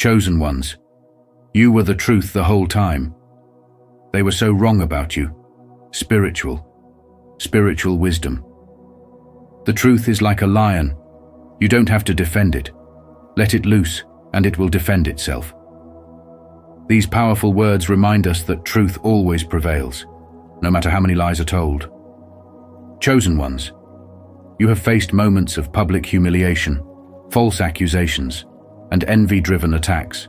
Chosen ones, you were the truth the whole time. They were so wrong about you. Spiritual wisdom. The truth is like a lion. You don't have to defend it. Let it loose, and it will defend itself. These powerful words remind us that truth always prevails, no matter how many lies are told. Chosen ones, you have faced moments of public humiliation, false accusations, and envy-driven attacks.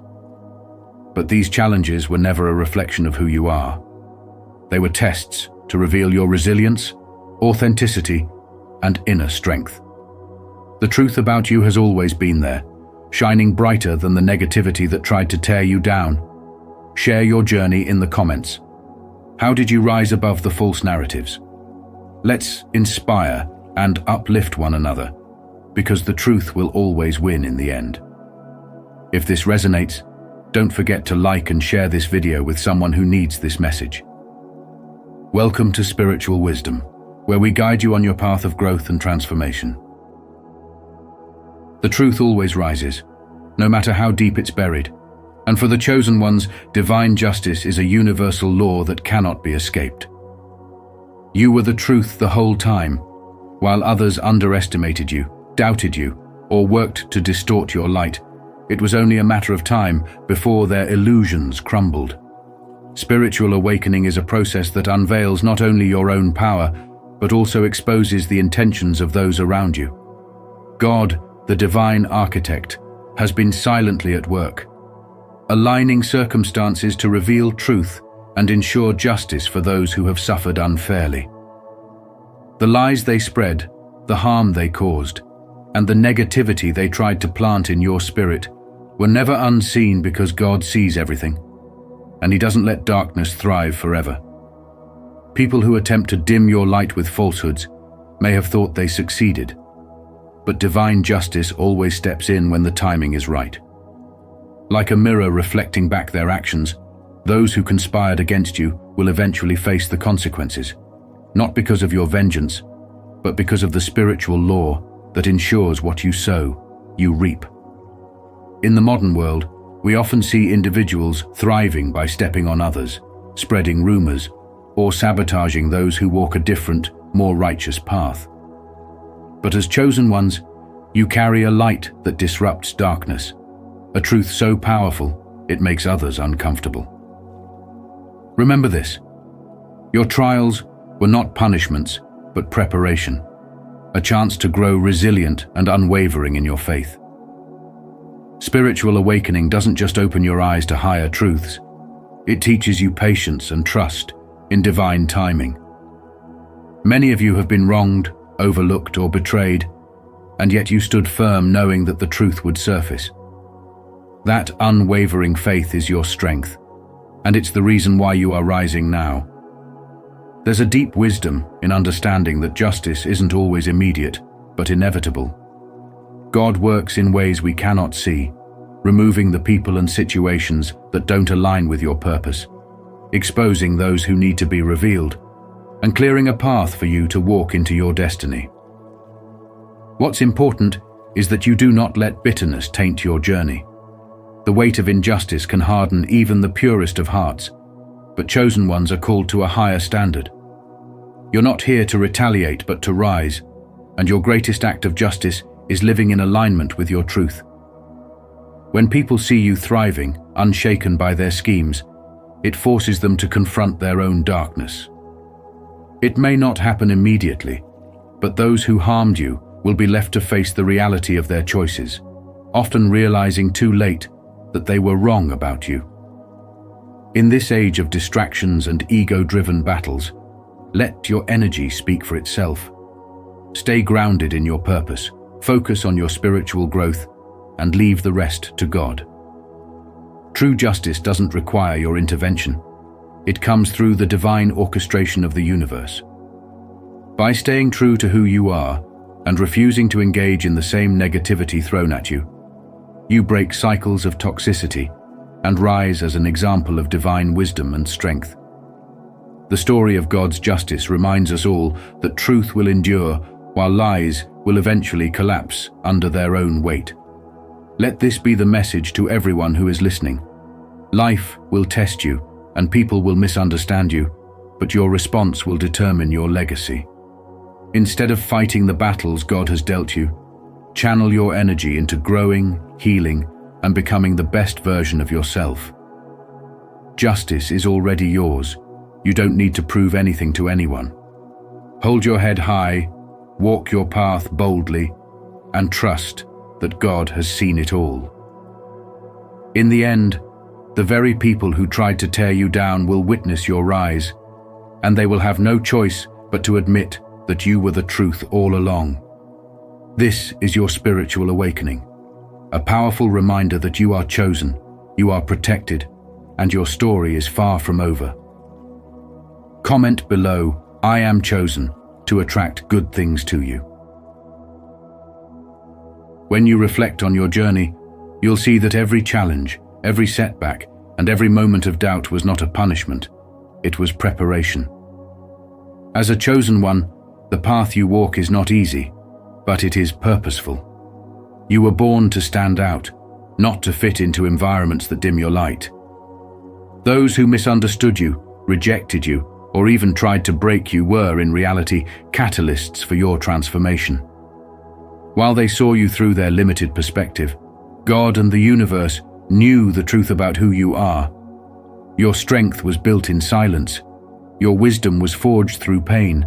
But these challenges were never a reflection of who you are. They were tests to reveal your resilience, authenticity, and inner strength. The truth about you has always been there, shining brighter than the negativity that tried to tear you down. Share your journey in the comments. How did you rise above the false narratives? Let's inspire and uplift one another, because the truth will always win in the end. If this resonates, don't forget to like and share this video with someone who needs this message. Welcome to Spiritual Wisdom, where we guide you on your path of growth and transformation. The truth always rises, no matter how deep it's buried. And for the chosen ones, divine justice is a universal law that cannot be escaped. You were the truth the whole time, while others underestimated you, doubted you, or worked to distort your light. It was only a matter of time before their illusions crumbled. Spiritual awakening is a process that unveils not only your own power, but also exposes the intentions of those around you. God, the divine architect, has been silently at work, aligning circumstances to reveal truth and ensure justice for those who have suffered unfairly. The lies they spread, the harm they caused, and the negativity they tried to plant in your spirit were never unseen, because God sees everything, and He doesn't let darkness thrive forever. People who attempt to dim your light with falsehoods may have thought they succeeded, but divine justice always steps in when the timing is right. Like a mirror reflecting back their actions, those who conspired against you will eventually face the consequences, not because of your vengeance, but because of the spiritual law that ensures what you sow, you reap. In the modern world, we often see individuals thriving by stepping on others, spreading rumors, or sabotaging those who walk a different, more righteous path. But as chosen ones, you carry a light that disrupts darkness, a truth so powerful it makes others uncomfortable. Remember this: your trials were not punishments, but preparation, a chance to grow resilient and unwavering in your faith. Spiritual awakening doesn't just open your eyes to higher truths, it teaches you patience and trust in divine timing. Many of you have been wronged, overlooked, or betrayed, and yet you stood firm knowing that the truth would surface. That unwavering faith is your strength, and it's the reason why you are rising now. There's a deep wisdom in understanding that justice isn't always immediate, but inevitable. God works in ways we cannot see, removing the people and situations that don't align with your purpose, exposing those who need to be revealed, and clearing a path for you to walk into your destiny. What's important is that you do not let bitterness taint your journey. The weight of injustice can harden even the purest of hearts, but chosen ones are called to a higher standard. You're not here to retaliate, but to rise, and your greatest act of justice is living in alignment with your truth. When people see you thriving, unshaken by their schemes, it forces them to confront their own darkness. It may not happen immediately, but those who harmed you will be left to face the reality of their choices, often realizing too late that they were wrong about you. In this age of distractions and ego-driven battles, let your energy speak for itself. Stay grounded in your purpose, focus on your spiritual growth, and leave the rest to God. True justice doesn't require your intervention. It comes through the divine orchestration of the universe. By staying true to who you are and refusing to engage in the same negativity thrown at you, you break cycles of toxicity and rise as an example of divine wisdom and strength. The story of God's justice reminds us all that truth will endure, while lies will eventually collapse under their own weight. Let this be the message to everyone who is listening. Life will test you, and people will misunderstand you, but your response will determine your legacy. Instead of fighting the battles God has dealt you, channel your energy into growing, healing, and becoming the best version of yourself. Justice is already yours. You don't need to prove anything to anyone. Hold your head high, walk your path boldly, and trust that God has seen it all. In the end, the very people who tried to tear you down will witness your rise, and they will have no choice but to admit that you were the truth all along. This is your spiritual awakening, a powerful reminder that you are chosen, you are protected, and your story is far from over. Comment below, "I am chosen," to attract good things to you. When you reflect on your journey, you'll see that every challenge, every setback, and every moment of doubt was not a punishment, it was preparation. As a chosen one, the path you walk is not easy, but it is purposeful. You were born to stand out, not to fit into environments that dim your light. Those who misunderstood you, rejected you, or even tried to break you were, in reality, catalysts for your transformation. While they saw you through their limited perspective, God and the universe knew the truth about who you are. Your strength was built in silence, your wisdom was forged through pain,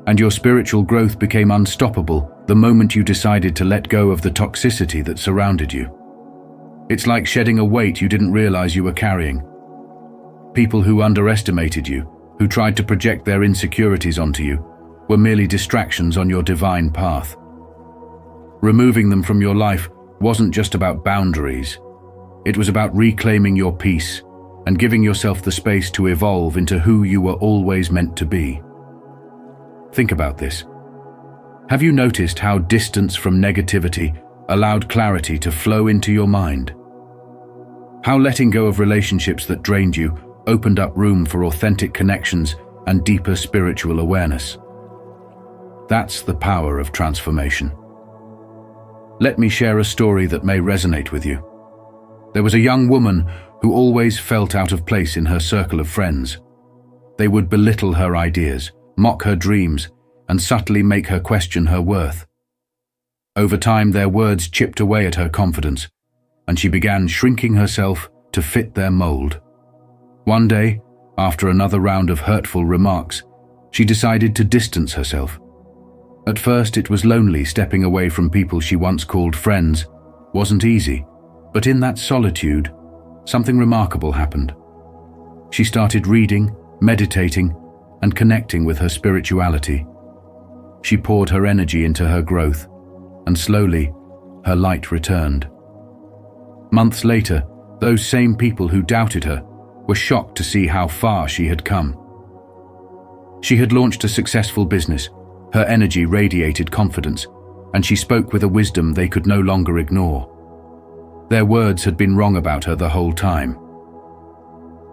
and your spiritual growth became unstoppable the moment you decided to let go of the toxicity that surrounded you. It's like shedding a weight you didn't realize you were carrying. People who underestimated you, who tried to project their insecurities onto you, were merely distractions on your divine path. Removing them from your life wasn't just about boundaries. It was about reclaiming your peace and giving yourself the space to evolve into who you were always meant to be. Think about this. Have you noticed how distance from negativity allowed clarity to flow into your mind? How letting go of relationships that drained you opened up room for authentic connections and deeper spiritual awareness? That's the power of transformation. Let me share a story that may resonate with you. There was a young woman who always felt out of place in her circle of friends. They would belittle her ideas, mock her dreams, and subtly make her question her worth. Over time, their words chipped away at her confidence, and she began shrinking herself to fit their mold. One day, after another round of hurtful remarks, she decided to distance herself. At first, it was lonely. Stepping away from people she once called friends wasn't easy, but in that solitude, something remarkable happened. She started reading, meditating, and connecting with her spirituality. She poured her energy into her growth, and slowly, her light returned. Months later, those same people who doubted her were shocked to see how far she had come. She had launched a successful business, her energy radiated confidence, and she spoke with a wisdom they could no longer ignore. Their words had been wrong about her the whole time.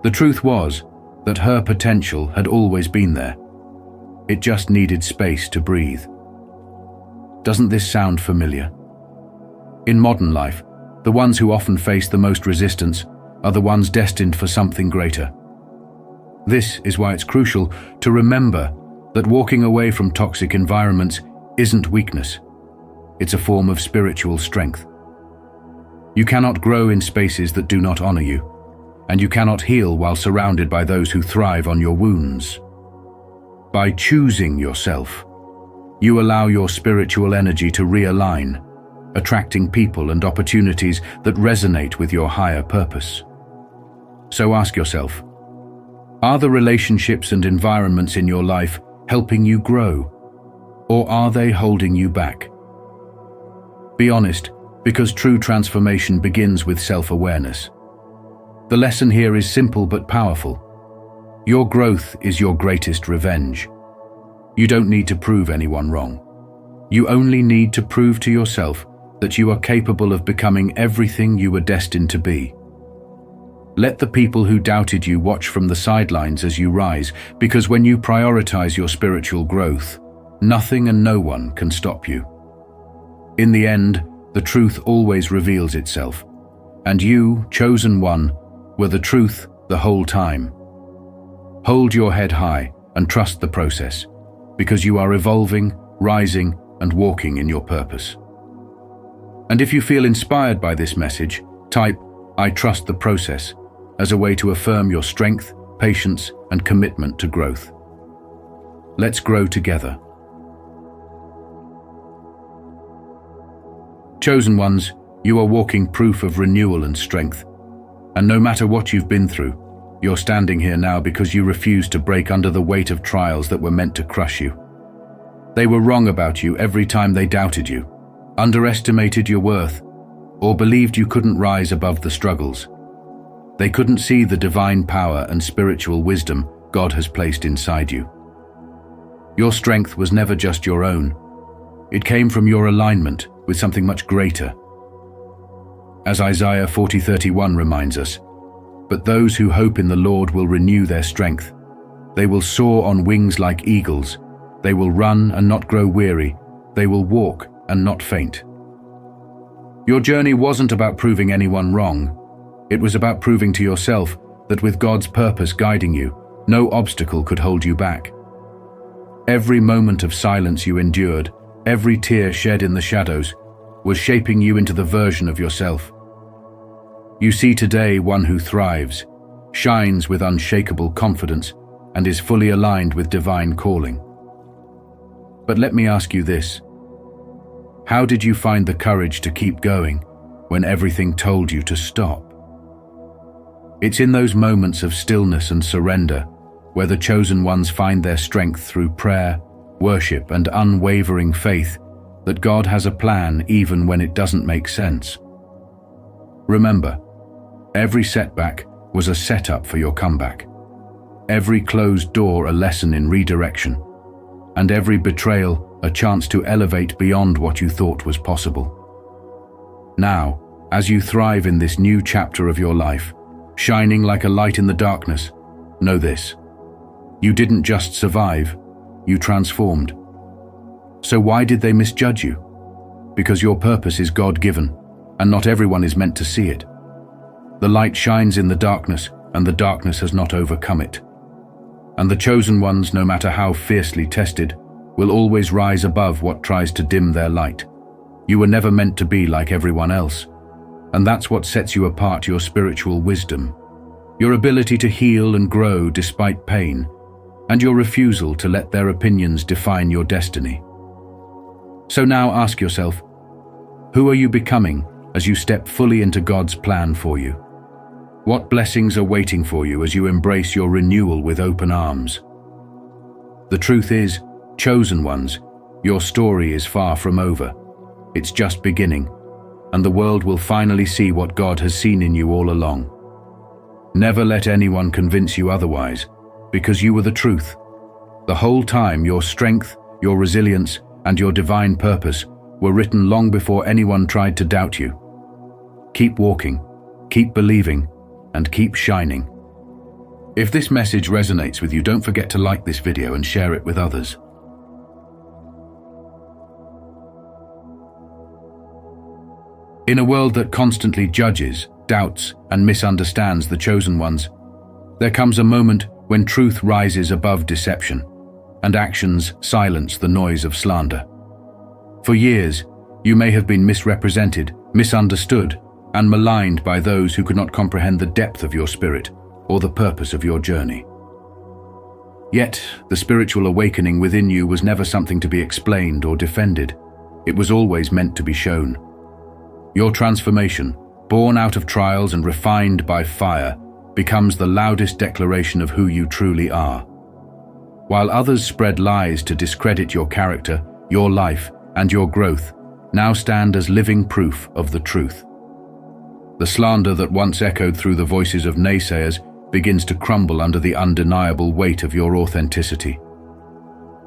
The truth was that her potential had always been there. It just needed space to breathe. Doesn't this sound familiar? In modern life, the ones who often face the most resistance are the ones destined for something greater. This is why it's crucial to remember that walking away from toxic environments isn't weakness. It's a form of spiritual strength. You cannot grow in spaces that do not honor you, and you cannot heal while surrounded by those who thrive on your wounds. By choosing yourself, you allow your spiritual energy to realign, attracting people and opportunities that resonate with your higher purpose. So ask yourself, are the relationships and environments in your life helping you grow, or are they holding you back? Be honest, because true transformation begins with self-awareness. The lesson here is simple but powerful. Your growth is your greatest revenge. You don't need to prove anyone wrong. You only need to prove to yourself that you are capable of becoming everything you were destined to be. Let the people who doubted you watch from the sidelines as you rise, because when you prioritize your spiritual growth, nothing and no one can stop you. In the end, the truth always reveals itself. And you, chosen one, were the truth the whole time. Hold your head high and trust the process, because you are evolving, rising, and walking in your purpose. And if you feel inspired by this message, type "I trust the process" as a way to affirm your strength, patience, and commitment to growth. Let's grow together. Chosen ones, you are walking proof of renewal and strength. And no matter what you've been through, you're standing here now because you refused to break under the weight of trials that were meant to crush you. They were wrong about you every time they doubted you, underestimated your worth, or believed you couldn't rise above the struggles. They couldn't see the divine power and spiritual wisdom God has placed inside you. Your strength was never just your own. It came from your alignment with something much greater. As Isaiah 40:31 reminds us, "But those who hope in the Lord will renew their strength. They will soar on wings like eagles. They will run and not grow weary. They will walk and not faint." Your journey wasn't about proving anyone wrong. It was about proving to yourself that with God's purpose guiding you, no obstacle could hold you back. Every moment of silence you endured, every tear shed in the shadows, was shaping you into the version of yourself. You see today one who thrives, shines with unshakable confidence, and is fully aligned with divine calling. But let me ask you this: how did you find the courage to keep going when everything told you to stop? It's in those moments of stillness and surrender where the chosen ones find their strength through prayer, worship, and unwavering faith that God has a plan even when it doesn't make sense. Remember, every setback was a setup for your comeback. Every closed door a lesson in redirection, and every betrayal a chance to elevate beyond what you thought was possible. Now, as you thrive in this new chapter of your life, shining like a light in the darkness, know this: you didn't just survive, you transformed. So why did they misjudge you? Because your purpose is God-given, and not everyone is meant to see it. The light shines in the darkness, and the darkness has not overcome it. And the chosen ones, no matter how fiercely tested, will always rise above what tries to dim their light. You were never meant to be like everyone else, and that's what sets you apart: your spiritual wisdom, your ability to heal and grow despite pain, and your refusal to let their opinions define your destiny. So now ask yourself, who are you becoming as you step fully into God's plan for you? What blessings are waiting for you as you embrace your renewal with open arms? The truth is, chosen ones, your story is far from over. It's just beginning, and the world will finally see what God has seen in you all along. Never let anyone convince you otherwise, because you were the truth. The whole time, your strength, your resilience, and your divine purpose were written long before anyone tried to doubt you. Keep walking, keep believing, and keep shining. If this message resonates with you, don't forget to like this video and share it with others. In a world that constantly judges, doubts, and misunderstands the chosen ones, there comes a moment when truth rises above deception, and actions silence the noise of slander. For years, you may have been misrepresented, misunderstood, and maligned by those who could not comprehend the depth of your spirit or the purpose of your journey. Yet, the spiritual awakening within you was never something to be explained or defended. It was always meant to be shown. Your transformation, born out of trials and refined by fire, becomes the loudest declaration of who you truly are. While others spread lies to discredit your character, your life, and your growth now stand as living proof of the truth. The slander that once echoed through the voices of naysayers begins to crumble under the undeniable weight of your authenticity.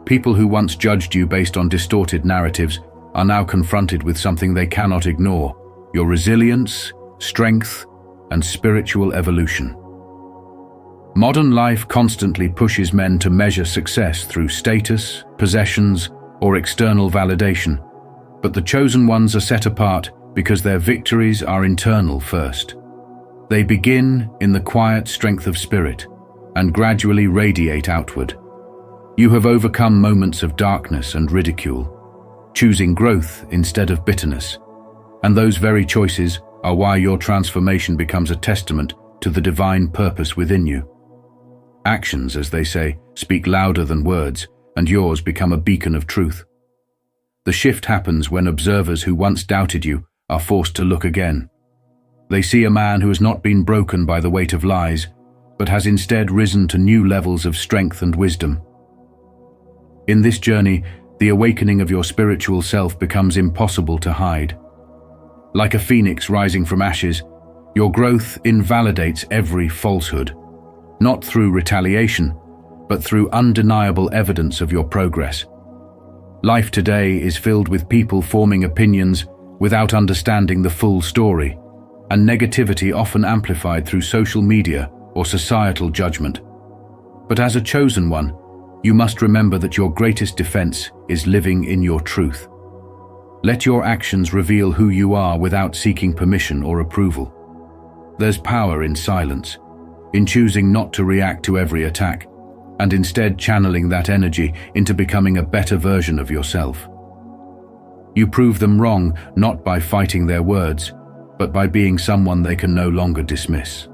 People who once judged you based on distorted narratives are now confronted with something they cannot ignore: your resilience, strength, and spiritual evolution. Modern life constantly pushes men to measure success through status, possessions, or external validation, but the chosen ones are set apart because their victories are internal first. They begin in the quiet strength of spirit and gradually radiate outward. You have overcome moments of darkness and ridicule, choosing growth instead of bitterness, and those very choices are why your transformation becomes a testament to the divine purpose within you. Actions, as they say, speak louder than words, and yours become a beacon of truth. The shift happens when observers who once doubted you are forced to look again. They see a man who has not been broken by the weight of lies, but has instead risen to new levels of strength and wisdom. In this journey, the awakening of your spiritual self becomes impossible to hide. Like a phoenix rising from ashes, your growth invalidates every falsehood, not through retaliation, but through undeniable evidence of your progress. Life today is filled with people forming opinions without understanding the full story, and negativity often amplified through social media or societal judgment. But as a chosen one, you must remember that your greatest defense is living in your truth. Let your actions reveal who you are without seeking permission or approval. There's power in silence, in choosing not to react to every attack, and instead channeling that energy into becoming a better version of yourself. You prove them wrong not by fighting their words, but by being someone they can no longer dismiss.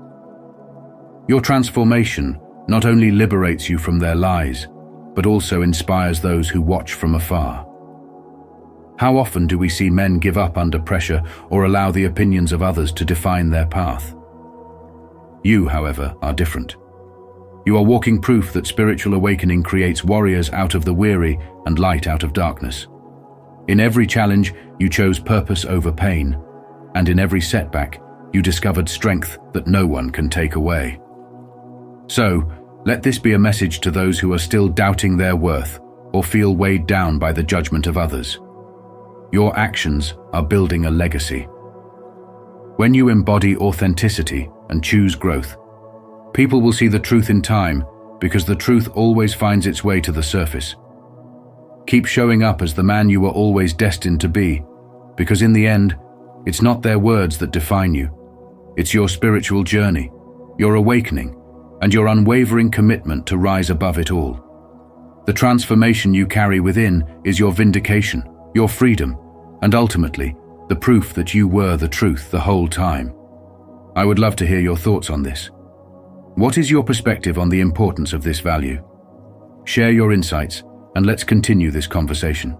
Your transformation not only liberates you from their lies, but also inspires those who watch from afar. How often do we see men give up under pressure or allow the opinions of others to define their path? You, however, are different. You are walking proof that spiritual awakening creates warriors out of the weary and light out of darkness. In every challenge, you chose purpose over pain, and in every setback, you discovered strength that no one can take away. So, let this be a message to those who are still doubting their worth or feel weighed down by the judgment of others. Your actions are building a legacy. When you embody authenticity and choose growth, people will see the truth in time, because the truth always finds its way to the surface. Keep showing up as the man you were always destined to be, because in the end, it's not their words that define you. It's your spiritual journey, your awakening, and your unwavering commitment to rise above it all. The transformation you carry within is your vindication, your freedom, and ultimately, the proof that you were the truth the whole time. I would love to hear your thoughts on this. What is your perspective on the importance of this value? Share your insights, and let's continue this conversation.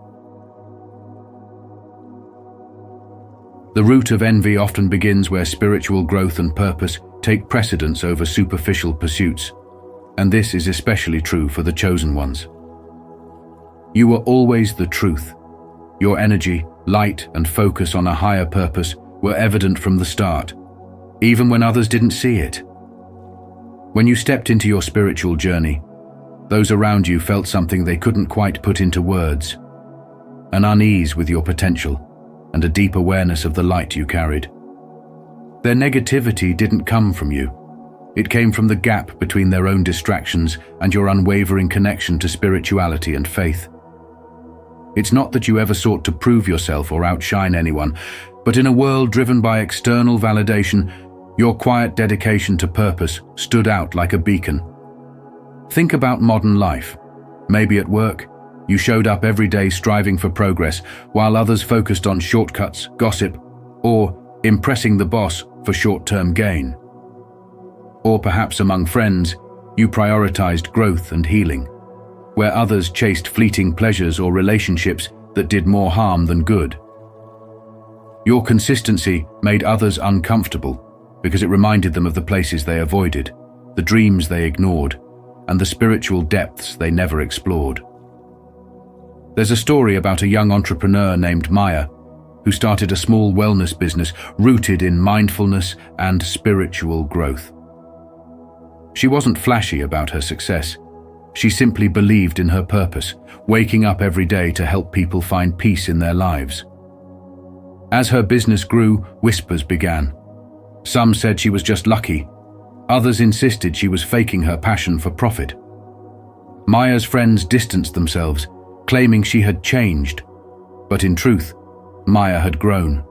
The root of envy often begins where spiritual growth and purpose take precedence over superficial pursuits, and this is especially true for the chosen ones. You were always the truth. Your energy, light, and focus on a higher purpose were evident from the start, even when others didn't see it. When you stepped into your spiritual journey, those around you felt something they couldn't quite put into words, an unease with your potential, and a deep awareness of the light you carried. Their negativity didn't come from you. It came from the gap between their own distractions and your unwavering connection to spirituality and faith. It's not that you ever sought to prove yourself or outshine anyone, but in a world driven by external validation, your quiet dedication to purpose stood out like a beacon. Think about modern life. Maybe at work, you showed up every day striving for progress, while others focused on shortcuts, gossip, or impressing the boss for short-term gain. Or perhaps among friends, you prioritized growth and healing, where others chased fleeting pleasures or relationships that did more harm than good. Your consistency made others uncomfortable because it reminded them of the places they avoided, the dreams they ignored, and the spiritual depths they never explored. There's a story about a young entrepreneur named Maya who started a small wellness business rooted in mindfulness and spiritual growth. She wasn't flashy about her success. She simply believed in her purpose, waking up every day to help people find peace in their lives. As her business grew, whispers began. Some said she was just lucky. Others insisted she was faking her passion for profit. Maya's friends distanced themselves, claiming she had changed. But in truth, Maya had grown.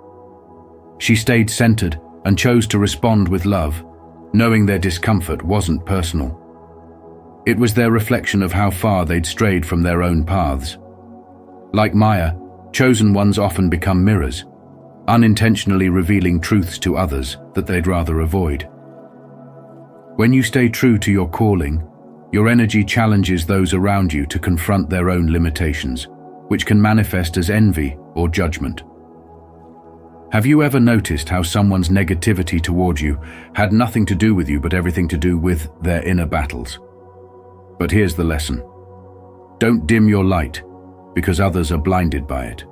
She stayed centered and chose to respond with love, knowing their discomfort wasn't personal. It was their reflection of how far they'd strayed from their own paths. Like Maya, chosen ones often become mirrors, unintentionally revealing truths to others that they'd rather avoid. When you stay true to your calling, your energy challenges those around you to confront their own limitations, which can manifest as envy or judgment. Have you ever noticed how someone's negativity toward you had nothing to do with you but everything to do with their inner battles? But here's the lesson. Don't dim your light because others are blinded by it.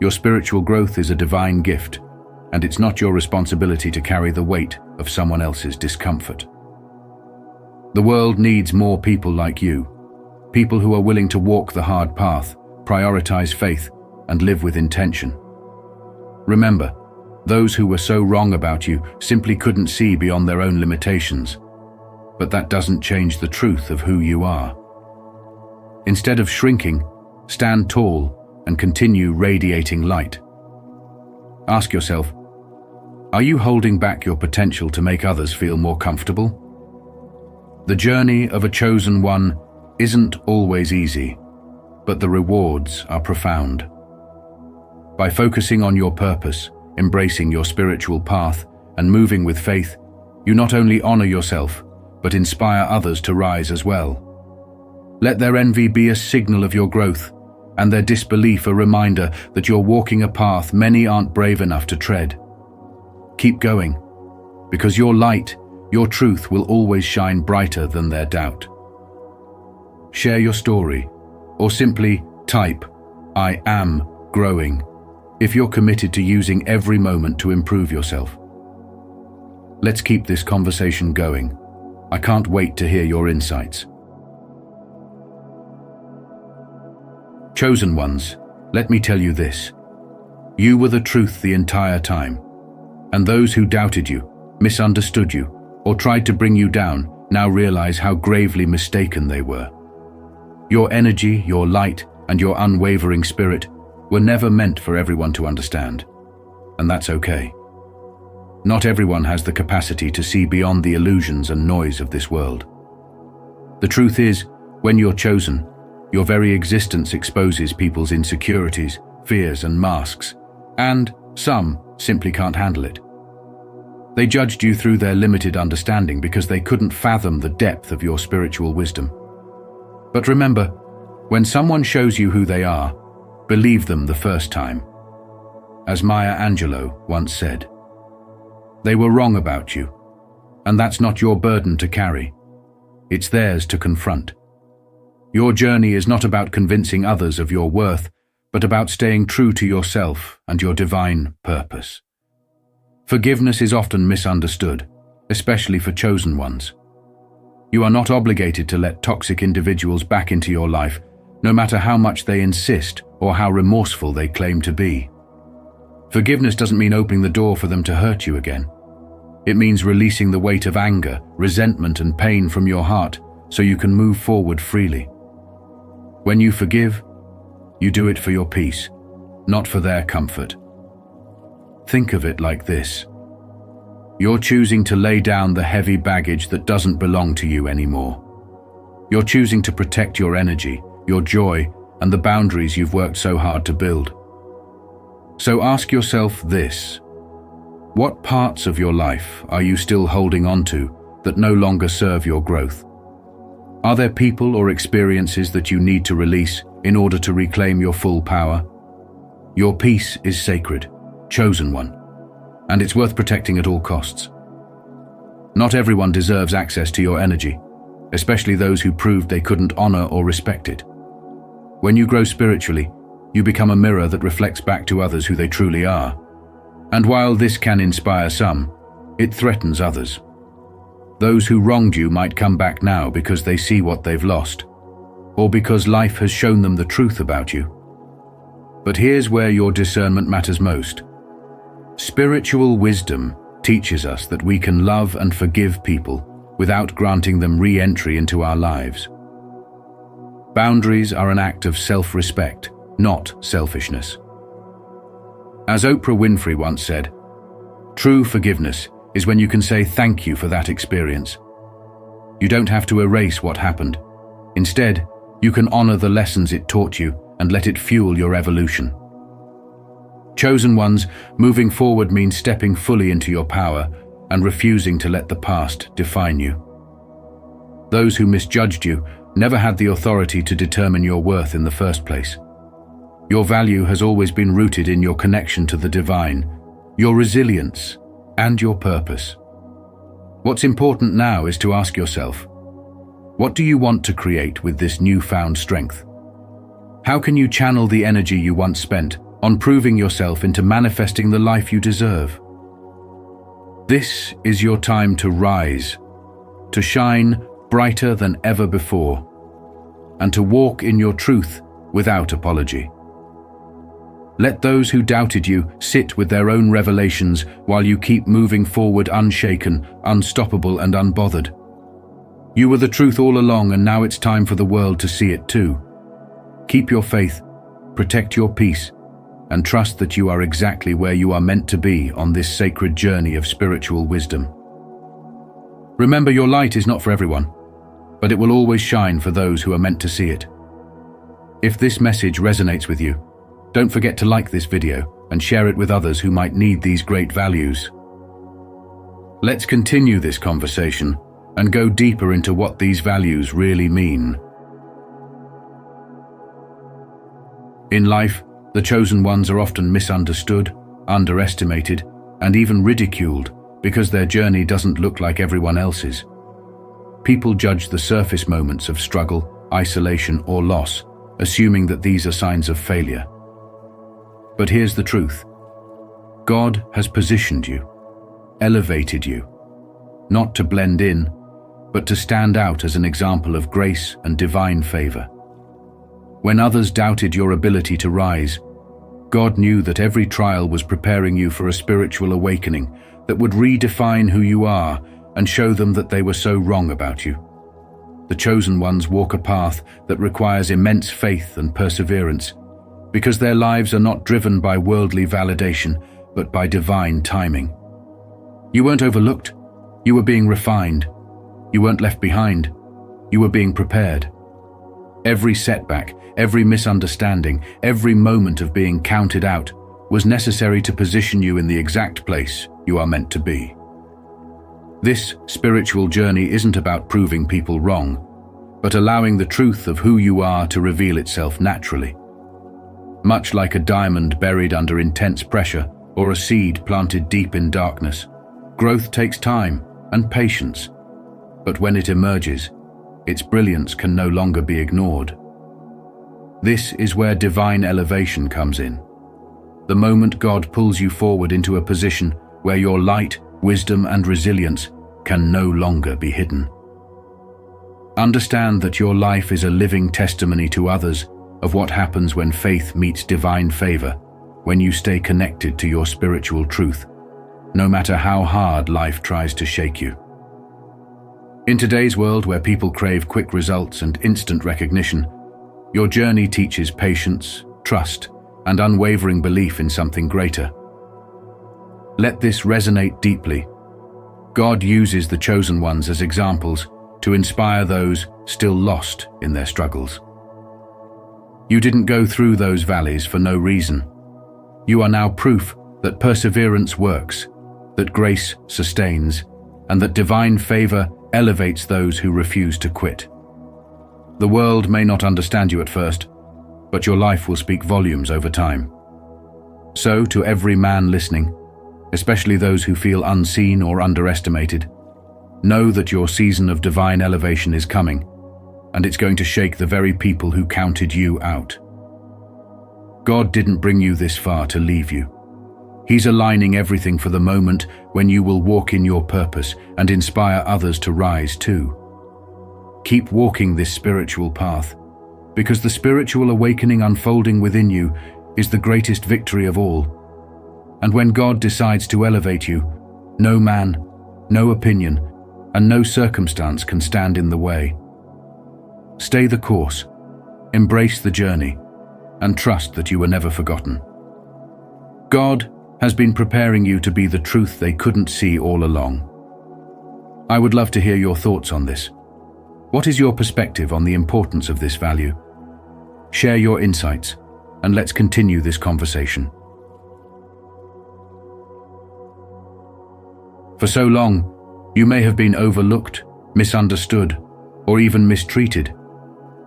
Your spiritual growth is a divine gift, and it's not your responsibility to carry the weight of someone else's discomfort. The world needs more people like you, people who are willing to walk the hard path, prioritize faith, and live with intention. Remember, those who were so wrong about you simply couldn't see beyond their own limitations, but that doesn't change the truth of who you are. Instead of shrinking, stand tall and continue radiating light. Ask yourself, are you holding back your potential to make others feel more comfortable? The journey of a chosen one isn't always easy, but the rewards are profound. By focusing on your purpose, embracing your spiritual path, and moving with faith, you not only honor yourself, but inspire others to rise as well. Let their envy be a signal of your growth, and their disbelief a reminder that you're walking a path many aren't brave enough to tread. Keep going, because your light, your truth will always shine brighter than their doubt. Share your story, or simply type, "I am growing," if you're committed to using every moment to improve yourself. Let's keep this conversation going. I can't wait to hear your insights. Chosen ones, let me tell you this. You were the truth the entire time, and those who doubted you, misunderstood you, or tried to bring you down now realize how gravely mistaken they were. Your energy, your light, and your unwavering spirit were never meant for everyone to understand, and that's okay. Not everyone has the capacity to see beyond the illusions and noise of this world. The truth is, when you're chosen, your very existence exposes people's insecurities, fears, and masks, and some simply can't handle it. They judged you through their limited understanding because they couldn't fathom the depth of your spiritual wisdom. But remember, when someone shows you who they are, believe them the first time. As Maya Angelou once said, they were wrong about you, and that's not your burden to carry. It's theirs to confront. Your journey is not about convincing others of your worth, but about staying true to yourself and your divine purpose. Forgiveness is often misunderstood, especially for chosen ones. You are not obligated to let toxic individuals back into your life, no matter how much they insist or how remorseful they claim to be. Forgiveness doesn't mean opening the door for them to hurt you again. It means releasing the weight of anger, resentment, and pain from your heart so you can move forward freely. When you forgive, you do it for your peace, not for their comfort. Think of it like this. You're choosing to lay down the heavy baggage that doesn't belong to you anymore. You're choosing to protect your energy, your joy, and the boundaries you've worked so hard to build. So ask yourself this. What parts of your life are you still holding on to that no longer serve your growth? Are there people or experiences that you need to release in order to reclaim your full power? Your peace is sacred, chosen one, and it's worth protecting at all costs. Not everyone deserves access to your energy, especially those who proved they couldn't honor or respect it. When you grow spiritually, you become a mirror that reflects back to others who they truly are. And while this can inspire some, it threatens others. Those who wronged you might come back now because they see what they've lost, or because life has shown them the truth about you. But here's where your discernment matters most. Spiritual wisdom teaches us that we can love and forgive people without granting them re-entry into our lives. Boundaries are an act of self-respect, not selfishness. As Oprah Winfrey once said, True forgiveness is when you can say thank you for that experience. You don't have to erase what happened. Instead, you can honor the lessons it taught you and let it fuel your evolution. Chosen ones, moving forward means stepping fully into your power and refusing to let the past define you. Those who misjudged you never had the authority to determine your worth in the first place. Your value has always been rooted in your connection to the divine, your resilience, and your purpose. What's important now is to ask yourself, what do you want to create with this newfound strength? How can you channel the energy you once spent on proving yourself into manifesting the life you deserve? This is your time to rise, to shine brighter than ever before, and to walk in your truth without apology. Let those who doubted you sit with their own revelations while you keep moving forward unshaken, unstoppable, and unbothered. You were the truth all along, and now it's time for the world to see it too. Keep your faith, protect your peace, and trust that you are exactly where you are meant to be on this sacred journey of spiritual wisdom. Remember, your light is not for everyone, but it will always shine for those who are meant to see it. If this message resonates with you, don't forget to like this video and share it with others who might need these great values. Let's continue this conversation and go deeper into what these values really mean. In life, the chosen ones are often misunderstood, underestimated, and even ridiculed because their journey doesn't look like everyone else's. People judge the surface moments of struggle, isolation, or loss, assuming that these are signs of failure. But here's the truth. God has positioned you, elevated you, not to blend in, but to stand out as an example of grace and divine favor. When others doubted your ability to rise, God knew that every trial was preparing you for a spiritual awakening that would redefine who you are and show them that they were so wrong about you. The chosen ones walk a path that requires immense faith and perseverance, because their lives are not driven by worldly validation, but by divine timing. You weren't overlooked, you were being refined. You weren't left behind, you were being prepared. Every setback, every misunderstanding, every moment of being counted out was necessary to position you in the exact place you are meant to be. This spiritual journey isn't about proving people wrong, but allowing the truth of who you are to reveal itself naturally. Much like a diamond buried under intense pressure or a seed planted deep in darkness, growth takes time and patience. But when it emerges, its brilliance can no longer be ignored. This is where divine elevation comes in. The moment God pulls you forward into a position where your light, wisdom, and resilience can no longer be hidden. Understand that your life is a living testimony to others of what happens when faith meets divine favor, when you stay connected to your spiritual truth, no matter how hard life tries to shake you. In today's world where people crave quick results and instant recognition, your journey teaches patience, trust, and unwavering belief in something greater. Let this resonate deeply. God uses the chosen ones as examples to inspire those still lost in their struggles. You didn't go through those valleys for no reason. You are now proof that perseverance works, that grace sustains, and that divine favor elevates those who refuse to quit. The world may not understand you at first, but your life will speak volumes over time. So, to every man listening, especially those who feel unseen or underestimated, know that your season of divine elevation is coming, and it's going to shake the very people who counted you out. God didn't bring you this far to leave you. He's aligning everything for the moment when you will walk in your purpose and inspire others to rise too. Keep walking this spiritual path, because the spiritual awakening unfolding within you is the greatest victory of all. And when God decides to elevate you, no man, no opinion, and no circumstance can stand in the way. Stay the course, embrace the journey, and trust that you were never forgotten. God has been preparing you to be the truth they couldn't see all along. I would love to hear your thoughts on this. What is your perspective on the importance of this value? Share your insights, and let's continue this conversation. For so long, you may have been overlooked, misunderstood, or even mistreated,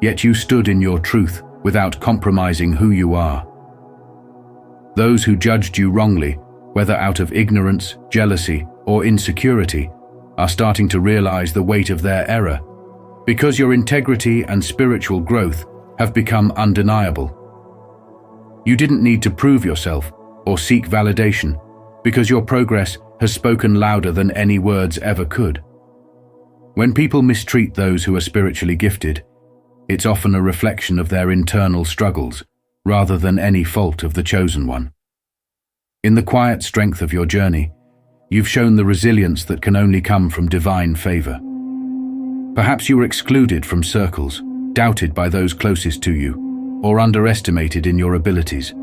yet you stood in your truth without compromising who you are. Those who judged you wrongly, whether out of ignorance, jealousy, or insecurity, are starting to realize the weight of their error, because your integrity and spiritual growth have become undeniable. You didn't need to prove yourself or seek validation, because your progress has spoken louder than any words ever could. When people mistreat those who are spiritually gifted, it's often a reflection of their internal struggles, rather than any fault of the chosen one. In the quiet strength of your journey, you've shown the resilience that can only come from divine favor. Perhaps you were excluded from circles, doubted by those closest to you, or underestimated in your abilities.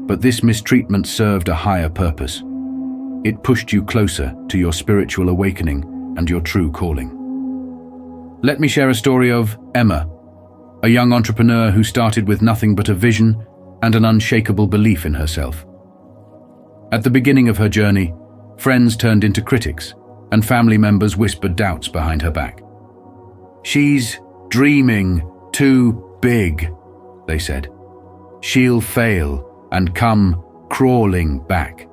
But this mistreatment served a higher purpose. It pushed you closer to your spiritual awakening and your true calling. Let me share a story of Emma, a young entrepreneur who started with nothing but a vision and an unshakable belief in herself. At the beginning of her journey, friends turned into critics, and family members whispered doubts behind her back. "She's dreaming too big," they said. "She'll fail and come crawling back."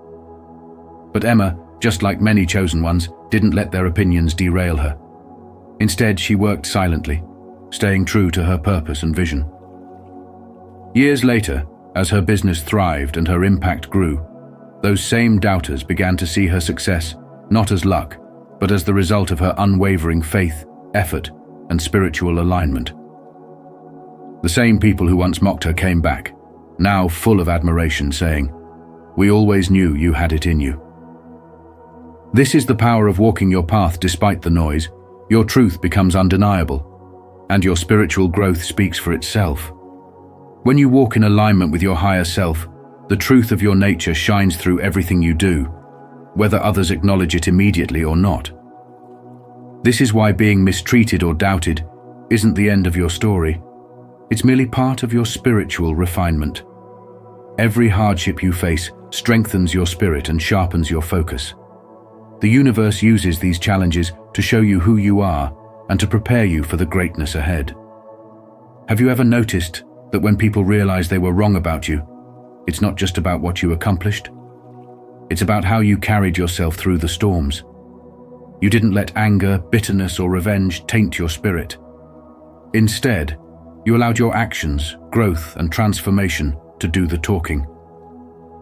But Emma, just like many chosen ones, didn't let their opinions derail her. Instead, she worked silently, staying true to her purpose and vision. Years later, as her business thrived and her impact grew, those same doubters began to see her success not as luck, but as the result of her unwavering faith, effort, and spiritual alignment. The same people who once mocked her came back, now full of admiration, saying, "We always knew you had it in you." This is the power of walking your path despite the noise. Your truth becomes undeniable, and your spiritual growth speaks for itself. When you walk in alignment with your higher self, the truth of your nature shines through everything you do, whether others acknowledge it immediately or not. This is why being mistreated or doubted isn't the end of your story. It's merely part of your spiritual refinement. Every hardship you face strengthens your spirit and sharpens your focus. The universe uses these challenges to show you who you are and to prepare you for the greatness ahead. Have you ever noticed that when people realize they were wrong about you, it's not just about what you accomplished? It's about how you carried yourself through the storms. You didn't let anger, bitterness, or revenge taint your spirit. Instead, you allowed your actions, growth, and transformation to do the talking.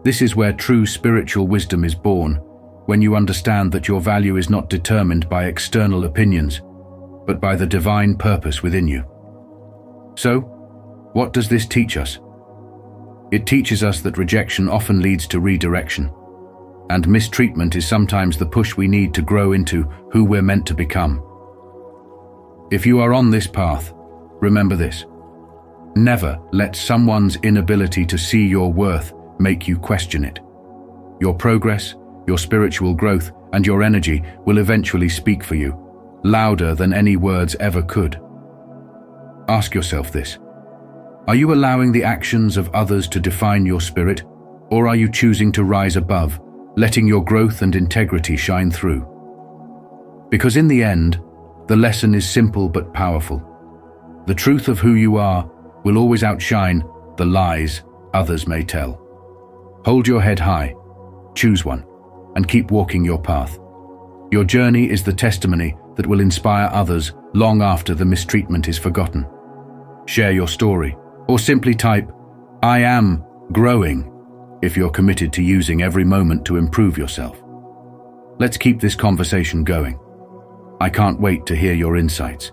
This is where true spiritual wisdom is born, when you understand that your value is not determined by external opinions, but by the divine purpose within you. So, what does this teach us? It teaches us that rejection often leads to redirection, and mistreatment is sometimes the push we need to grow into who we're meant to become. If you are on this path, remember this: never let someone's inability to see your worth make you question it. Your progress, your spiritual growth, and your energy will eventually speak for you, louder than any words ever could. Ask yourself this: are you allowing the actions of others to define your spirit, or are you choosing to rise above, letting your growth and integrity shine through? Because in the end, the lesson is simple but powerful. The truth of who you are will always outshine the lies others may tell. Hold your head high, choose one, and keep walking your path. Your journey is the testimony that will inspire others long after the mistreatment is forgotten. Share your story, or simply type, "I am growing," if you're committed to using every moment to improve yourself. Let's keep this conversation going. I can't wait to hear your insights.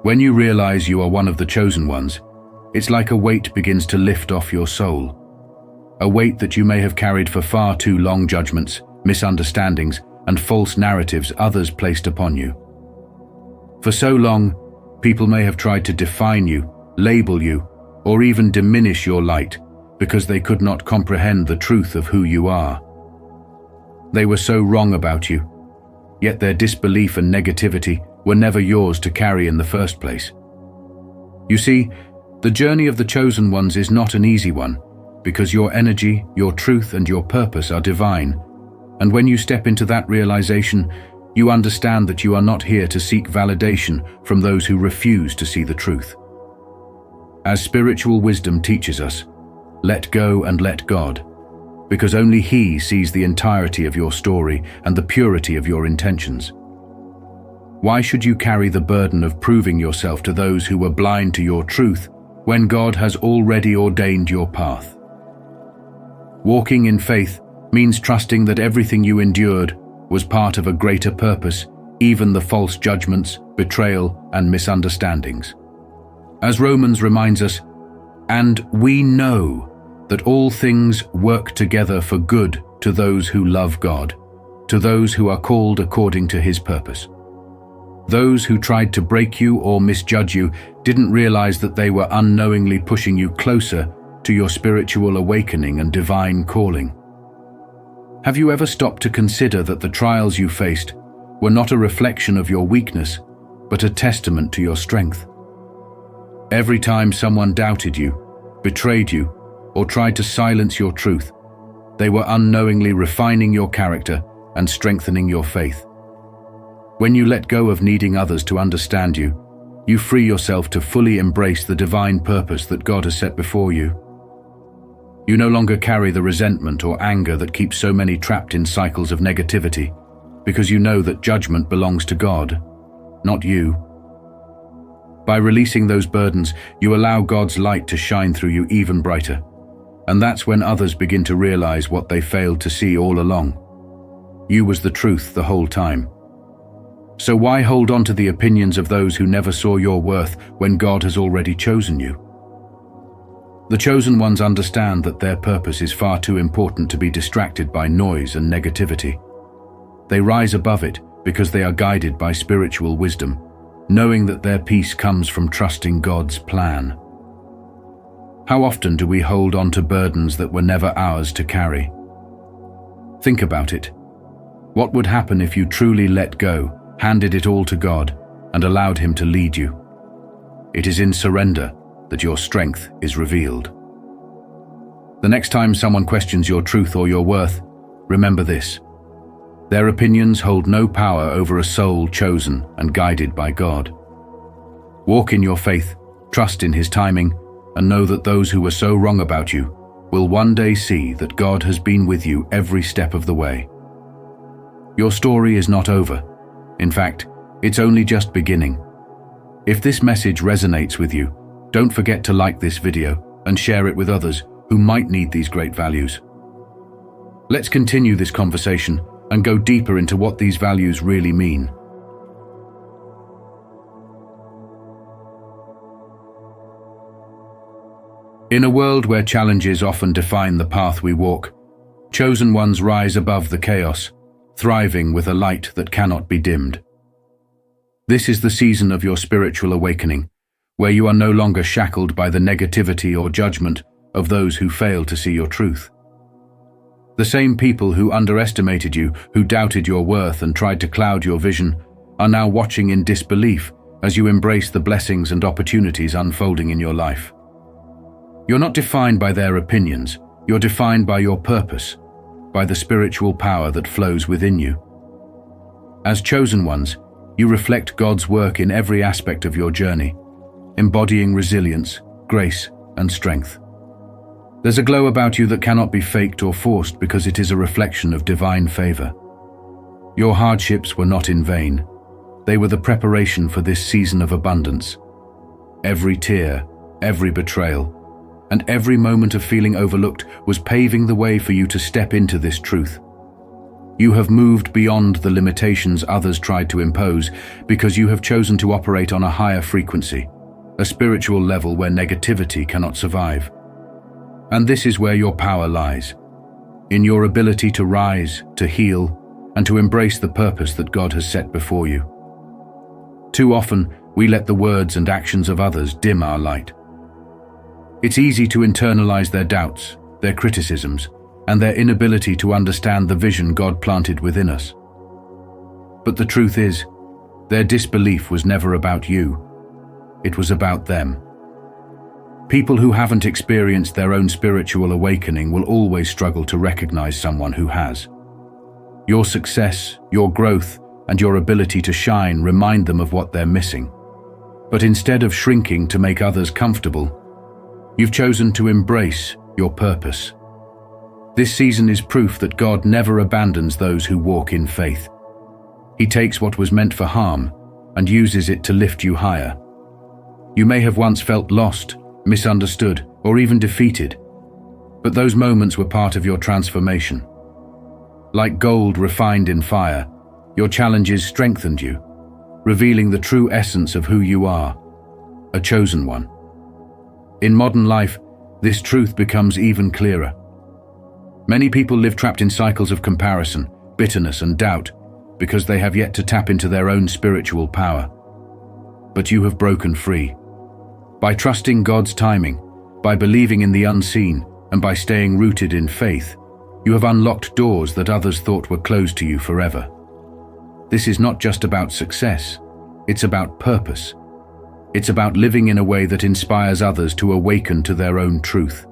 When you realize you are one of the chosen ones, it's like a weight begins to lift off your soul. A weight that you may have carried for far too long: judgments, misunderstandings, and false narratives others placed upon you. For so long, people may have tried to define you, label you, or even diminish your light because they could not comprehend the truth of who you are. They were so wrong about you, yet their disbelief and negativity were never yours to carry in the first place. You see, the journey of the chosen ones is not an easy one, because your energy, your truth, and your purpose are divine. And when you step into that realization, you understand that you are not here to seek validation from those who refuse to see the truth. As spiritual wisdom teaches us, let go and let God, because only He sees the entirety of your story and the purity of your intentions. Why should you carry the burden of proving yourself to those who were blind to your truth when God has already ordained your path? Walking in faith means trusting that everything you endured was part of a greater purpose, even the false judgments, betrayal, and misunderstandings. As Romans reminds us, "And we know that all things work together for good to those who love God, to those who are called according to His purpose." Those who tried to break you or misjudge you didn't realize that they were unknowingly pushing you closer to your spiritual awakening and divine calling. Have you ever stopped to consider that the trials you faced were not a reflection of your weakness, but a testament to your strength? Every time someone doubted you, betrayed you, or tried to silence your truth, they were unknowingly refining your character and strengthening your faith. When you let go of needing others to understand you, you free yourself to fully embrace the divine purpose that God has set before you. You no longer carry the resentment or anger that keeps so many trapped in cycles of negativity, because you know that judgment belongs to God, not you. By releasing those burdens, you allow God's light to shine through you even brighter. And that's when others begin to realize what they failed to see all along. You was the truth the whole time. So why hold on to the opinions of those who never saw your worth when God has already chosen you? The chosen ones understand that their purpose is far too important to be distracted by noise and negativity. They rise above it because they are guided by spiritual wisdom, knowing that their peace comes from trusting God's plan. How often do we hold on to burdens that were never ours to carry? Think about it. What would happen if you truly let go, handed it all to God, and allowed Him to lead you? It is in surrender that your strength is revealed. The next time someone questions your truth or your worth, remember this: their opinions hold no power over a soul chosen and guided by God. Walk in your faith, trust in His timing, and know that those who were so wrong about you will one day see that God has been with you every step of the way. Your story is not over. In fact, it's only just beginning. If this message resonates with you, don't forget to like this video and share it with others who might need these great values. Let's continue this conversation and go deeper into what these values really mean. In a world where challenges often define the path we walk, chosen ones rise above the chaos, thriving with a light that cannot be dimmed. This is the season of your spiritual awakening, where you are no longer shackled by the negativity or judgment of those who fail to see your truth. The same people who underestimated you, who doubted your worth and tried to cloud your vision, are now watching in disbelief as you embrace the blessings and opportunities unfolding in your life. You're not defined by their opinions, you're defined by your purpose, by the spiritual power that flows within you. As chosen ones, you reflect God's work in every aspect of your journey, embodying resilience, grace, and strength. There's a glow about you that cannot be faked or forced because it is a reflection of divine favor. Your hardships were not in vain. They were the preparation for this season of abundance. Every tear, every betrayal, and every moment of feeling overlooked was paving the way for you to step into this truth. You have moved beyond the limitations others tried to impose because you have chosen to operate on a higher frequency, a spiritual level where negativity cannot survive. And this is where your power lies, in your ability to rise, to heal, and to embrace the purpose that God has set before you. Too often, we let the words and actions of others dim our light, It's easy to internalize their doubts, their criticisms, and their inability to understand the vision God planted within us. But the truth is, their disbelief was never about you. It was about them. People who haven't experienced their own spiritual awakening will always struggle to recognize someone who has. Your success, your growth, and your ability to shine remind them of what they're missing. But instead of shrinking to make others comfortable, you've chosen to embrace your purpose. This season is proof that God never abandons those who walk in faith. He takes what was meant for harm and uses it to lift you higher. You may have once felt lost, misunderstood, or even defeated, but those moments were part of your transformation. Like gold refined in fire, your challenges strengthened you, revealing the true essence of who you are, a chosen one. In modern life, this truth becomes even clearer. Many people live trapped in cycles of comparison, bitterness, and doubt because they have yet to tap into their own spiritual power. But you have broken free. By trusting God's timing, by believing in the unseen, and by staying rooted in faith, you have unlocked doors that others thought were closed to you forever. This is not just about success, it's about purpose. It's about living in a way that inspires others to awaken to their own truth.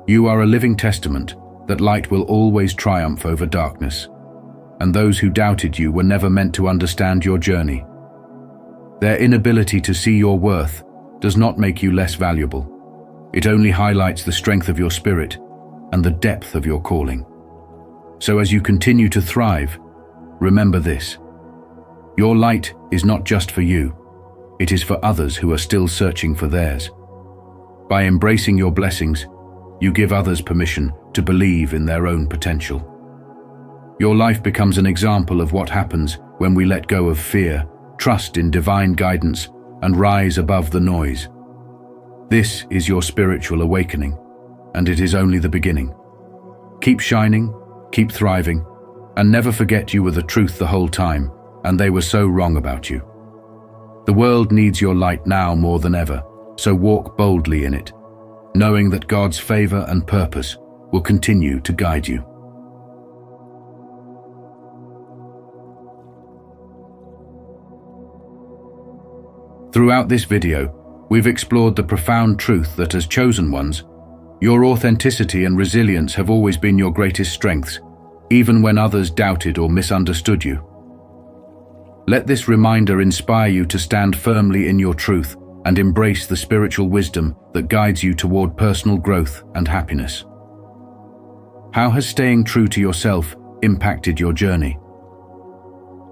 You are a living testament that light will always triumph over darkness, and those who doubted you were never meant to understand your journey. Their inability to see your worth does not make you less valuable. It only highlights the strength of your spirit and the depth of your calling. So as you continue to thrive, remember this: your light is not just for you, it is for others who are still searching for theirs. By embracing your blessings, you give others permission to believe in their own potential. Your life becomes an example of what happens when we let go of fear, trust in divine guidance, and rise above the noise. This is your spiritual awakening, and it is only the beginning. Keep shining, keep thriving, and never forget you were the truth the whole time, and they were so wrong about you. The world needs your light now more than ever, so walk boldly in it, knowing that God's favor and purpose will continue to guide you. Throughout this video, we've explored the profound truth that as chosen ones, your authenticity and resilience have always been your greatest strengths, even when others doubted or misunderstood you. Let this reminder inspire you to stand firmly in your truth and embrace the spiritual wisdom that guides you toward personal growth and happiness. How has staying true to yourself impacted your journey?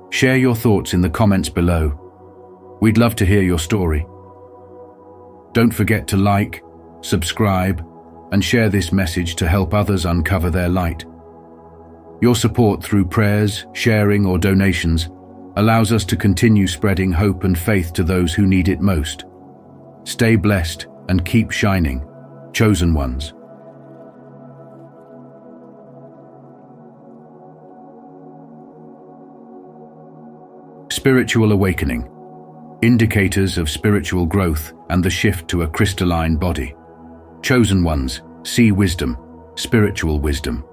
Share your thoughts in the comments below. We'd love to hear your story. Don't forget to like, subscribe, and share this message to help others uncover their light. Your support through prayers, sharing, or donations allows us to continue spreading hope and faith to those who need it most. Stay blessed and keep shining, chosen ones. Spiritual awakening. Indicators of spiritual growth and the shift to a crystalline body. Chosen ones, see wisdom, spiritual wisdom.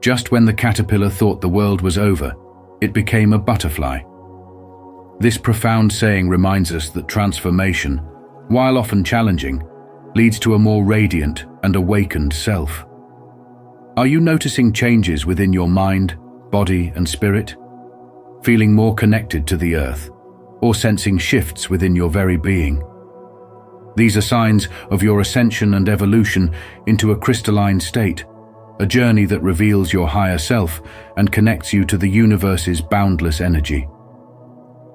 Just when the caterpillar thought the world was over, it became a butterfly. This profound saying reminds us that transformation, while often challenging, leads to a more radiant and awakened self. Are you noticing changes within your mind, body, and spirit? Feeling more connected to the earth, or sensing shifts within your very being? These are signs of your ascension and evolution into a crystalline state, a journey that reveals your higher self and connects you to the universe's boundless energy.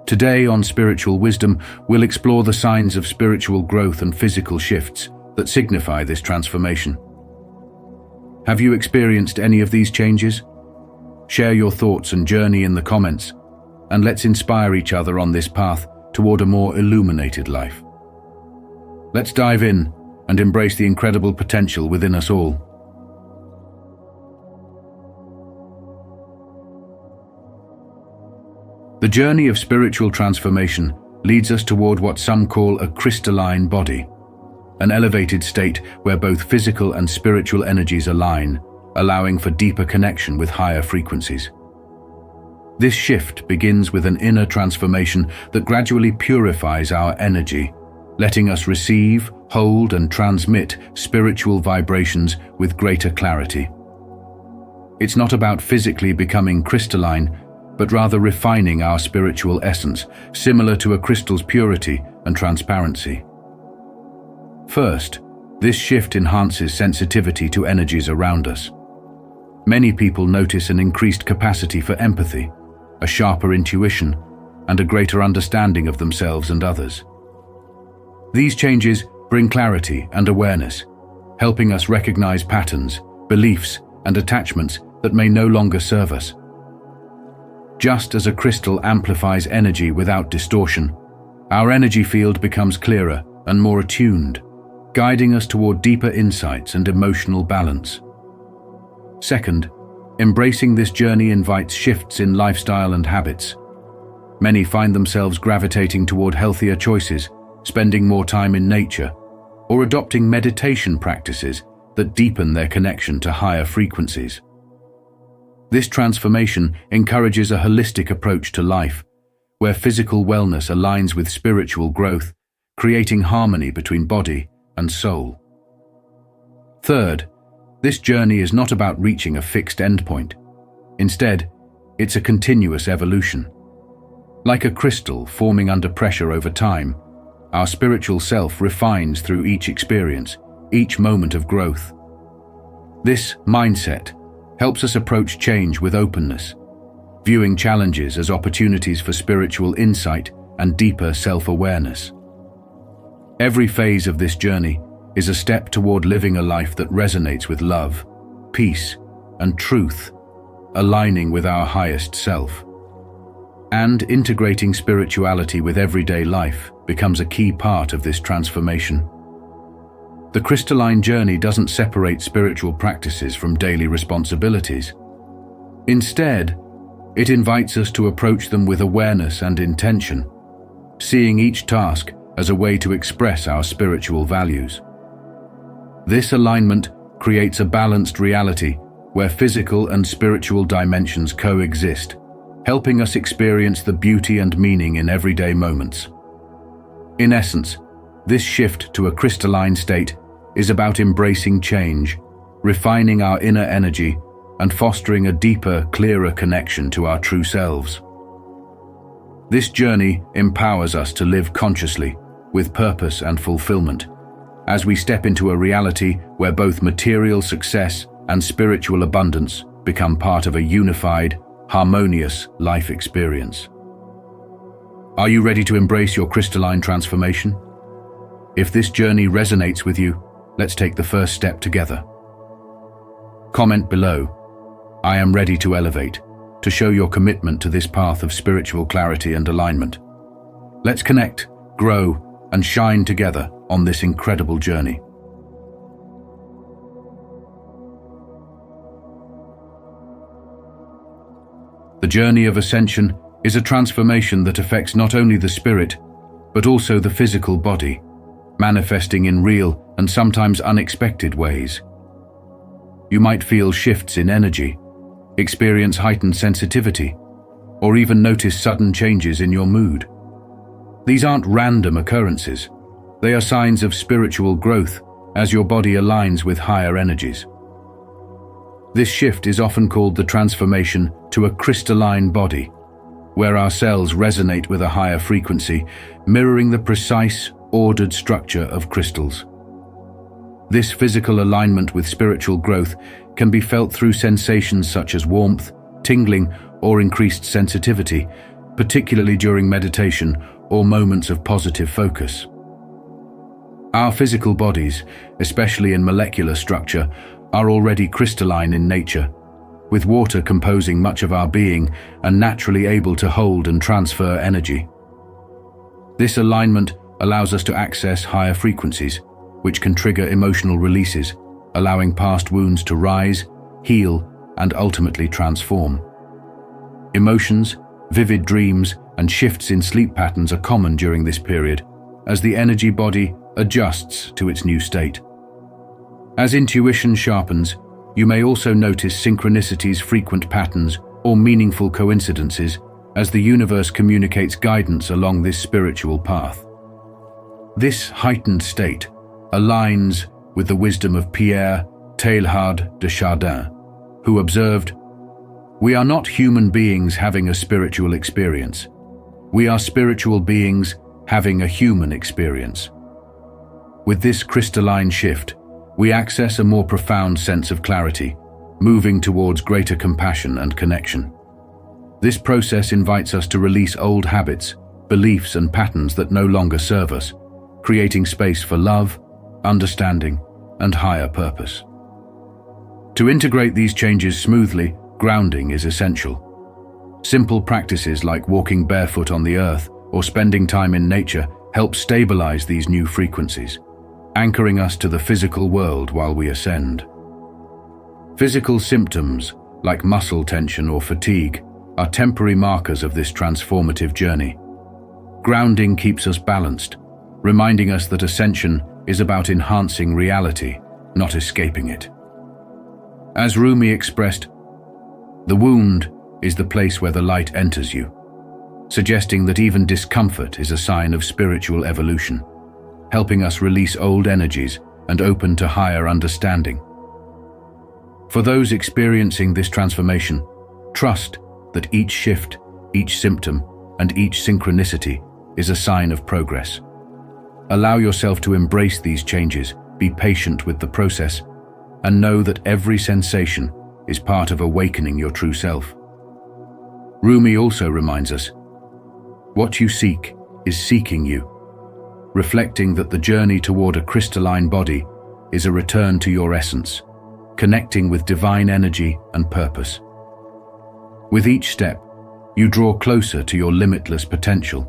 Today on Spiritual Wisdom, we'll explore the signs of spiritual growth and physical shifts that signify this transformation. Have you experienced any of these changes? Share your thoughts and journey in the comments, and let's inspire each other on this path toward a more illuminated life. Let's dive in and embrace the incredible potential within us all. The journey of spiritual transformation leads us toward what some call a crystalline body, an elevated state where both physical and spiritual energies align, allowing for deeper connection with higher frequencies. This shift begins with an inner transformation that gradually purifies our energy, letting us receive, hold, and transmit spiritual vibrations with greater clarity. It's not about physically becoming crystalline, but rather refining our spiritual essence, similar to a crystal's purity and transparency. First, this shift enhances sensitivity to energies around us. Many people notice an increased capacity for empathy, a sharper intuition, and a greater understanding of themselves and others. These changes bring clarity and awareness, helping us recognize patterns, beliefs, and attachments that may no longer serve us. Just as a crystal amplifies energy without distortion, our energy field becomes clearer and more attuned, guiding us toward deeper insights and emotional balance. Second, embracing this journey invites shifts in lifestyle and habits. Many find themselves gravitating toward healthier choices, spending more time in nature, or adopting meditation practices that deepen their connection to higher frequencies. This transformation encourages a holistic approach to life, where physical wellness aligns with spiritual growth, creating harmony between body and soul. Third, this journey is not about reaching a fixed endpoint. Instead, it's a continuous evolution. Like a crystal forming under pressure over time, our spiritual self refines through each experience, each moment of growth. This mindset helps us approach change with openness, viewing challenges as opportunities for spiritual insight and deeper self-awareness. Every phase of this journey is a step toward living a life that resonates with love, peace, and truth, aligning with our highest self. And integrating spirituality with everyday life becomes a key part of this transformation. The crystalline journey doesn't separate spiritual practices from daily responsibilities. Instead, it invites us to approach them with awareness and intention, seeing each task as a way to express our spiritual values. This alignment creates a balanced reality where physical and spiritual dimensions coexist, helping us experience the beauty and meaning in everyday moments. In essence, this shift to a crystalline state is about embracing change, refining our inner energy, and fostering a deeper, clearer connection to our true selves. This journey empowers us to live consciously, with purpose and fulfillment, as we step into a reality where both material success and spiritual abundance become part of a unified, harmonious life experience. Are you ready to embrace your crystalline transformation? If this journey resonates with you, let's take the first step together. Comment below, "I am ready to elevate," to show your commitment to this path of spiritual clarity and alignment. Let's connect, grow, and shine together on this incredible journey. The journey of ascension is a transformation that affects not only the spirit, but also the physical body, manifesting in real and sometimes unexpected ways. You might feel shifts in energy, experience heightened sensitivity, or even notice sudden changes in your mood. These aren't random occurrences. They are signs of spiritual growth as your body aligns with higher energies. This shift is often called the transformation to a crystalline body, where our cells resonate with a higher frequency, mirroring the precise, ordered structure of crystals. This physical alignment with spiritual growth can be felt through sensations such as warmth, tingling, or increased sensitivity, particularly during meditation or moments of positive focus. Our physical bodies, especially in molecular structure, are already crystalline in nature, with water composing much of our being and naturally able to hold and transfer energy. This alignment allows us to access higher frequencies, which can trigger emotional releases, allowing past wounds to rise, heal, and ultimately transform. Emotions, vivid dreams, and shifts in sleep patterns are common during this period, as the energy body adjusts to its new state. As intuition sharpens, you may also notice synchronicities, frequent patterns, or meaningful coincidences as the universe communicates guidance along this spiritual path. This heightened state aligns with the wisdom of Pierre Teilhard de Chardin, who observed, "We are not human beings having a spiritual experience. We are spiritual beings having a human experience." With this crystalline shift, we access a more profound sense of clarity, moving towards greater compassion and connection. This process invites us to release old habits, beliefs, and patterns that no longer serve us, creating space for love, understanding, and higher purpose. To integrate these changes smoothly, grounding is essential. Simple practices like walking barefoot on the earth or spending time in nature help stabilize these new frequencies, anchoring us to the physical world while we ascend. Physical symptoms, like muscle tension or fatigue, are temporary markers of this transformative journey. Grounding keeps us balanced, reminding us that ascension is about enhancing reality, not escaping it. As Rumi expressed, "The wound is the place where the light enters you," suggesting that even discomfort is a sign of spiritual evolution, helping us release old energies and open to higher understanding. For those experiencing this transformation, trust that each shift, each symptom, and each synchronicity is a sign of progress. Allow yourself to embrace these changes, be patient with the process, and know that every sensation is part of awakening your true self. Rumi also reminds us, "What you seek is seeking you," reflecting that the journey toward a crystalline body is a return to your essence, connecting with divine energy and purpose. With each step, you draw closer to your limitless potential,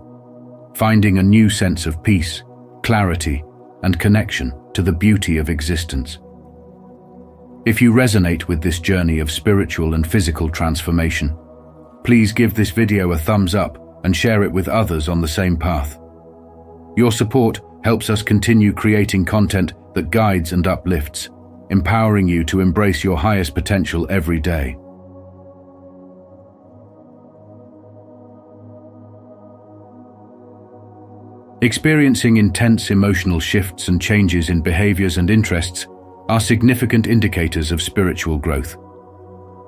finding a new sense of peace, clarity, and connection to the beauty of existence. If you resonate with this journey of spiritual and physical transformation, please give this video a thumbs up and share it with others on the same path. Your support helps us continue creating content that guides and uplifts, empowering you to embrace your highest potential every day. Experiencing intense emotional shifts and changes in behaviors and interests are significant indicators of spiritual growth.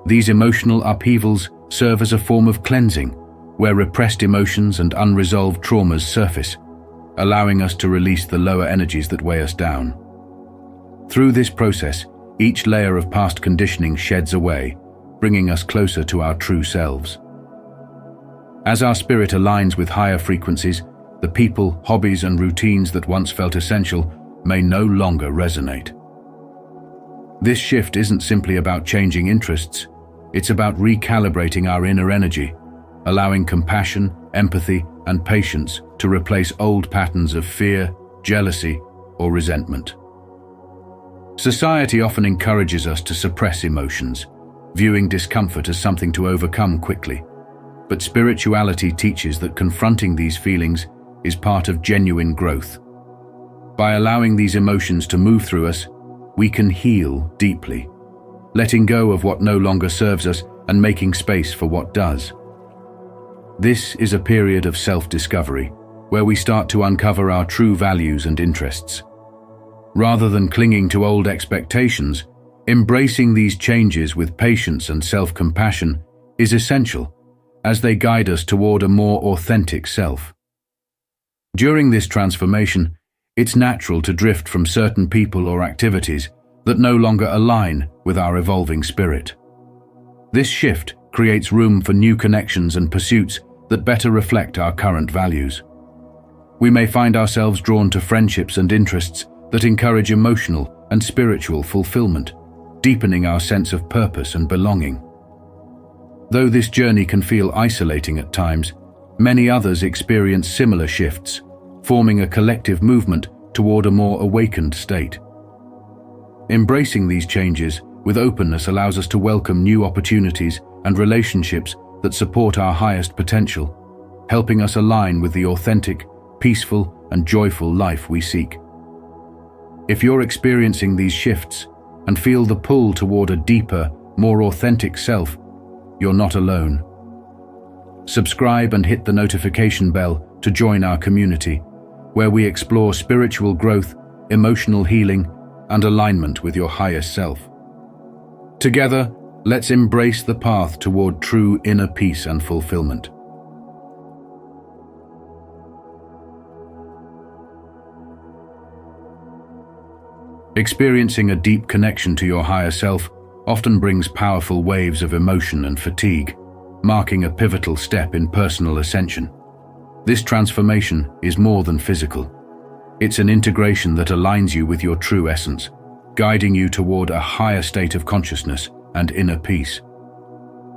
These emotional upheavals serve as a form of cleansing, where repressed emotions and unresolved traumas surface, allowing us to release the lower energies that weigh us down. Through this process, each layer of past conditioning sheds away, bringing us closer to our true selves. As our spirit aligns with higher frequencies, the people, hobbies, and routines that once felt essential may no longer resonate. This shift isn't simply about changing interests, it's about recalibrating our inner energy, allowing compassion, empathy, and patience to replace old patterns of fear, jealousy, or resentment. Society often encourages us to suppress emotions, viewing discomfort as something to overcome quickly. But spirituality teaches that confronting these feelings is part of genuine growth. By allowing these emotions to move through us, we can heal deeply, letting go of what no longer serves us and making space for what does. This is a period of self-discovery, where we start to uncover our true values and interests. Rather than clinging to old expectations, embracing these changes with patience and self-compassion is essential, as they guide us toward a more authentic self. During this transformation, it's natural to drift from certain people or activities that no longer align with our evolving spirit. This shift creates room for new connections and pursuits that better reflect our current values. We may find ourselves drawn to friendships and interests that encourage emotional and spiritual fulfillment, deepening our sense of purpose and belonging. Though this journey can feel isolating at times, many others experience similar shifts, forming a collective movement toward a more awakened state. Embracing these changes with openness allows us to welcome new opportunities and relationships that support our highest potential, helping us align with the authentic, peaceful, and joyful life we seek. If you're experiencing these shifts and feel the pull toward a deeper, more authentic self, you're not alone. Subscribe and hit the notification bell to join our community, where we explore spiritual growth, emotional healing, and alignment with your highest self. Together, let's embrace the path toward true inner peace and fulfillment. Experiencing a deep connection to your higher self often brings powerful waves of emotion and fatigue, marking a pivotal step in personal ascension. This transformation is more than physical. It's an integration that aligns you with your true essence, guiding you toward a higher state of consciousness and inner peace.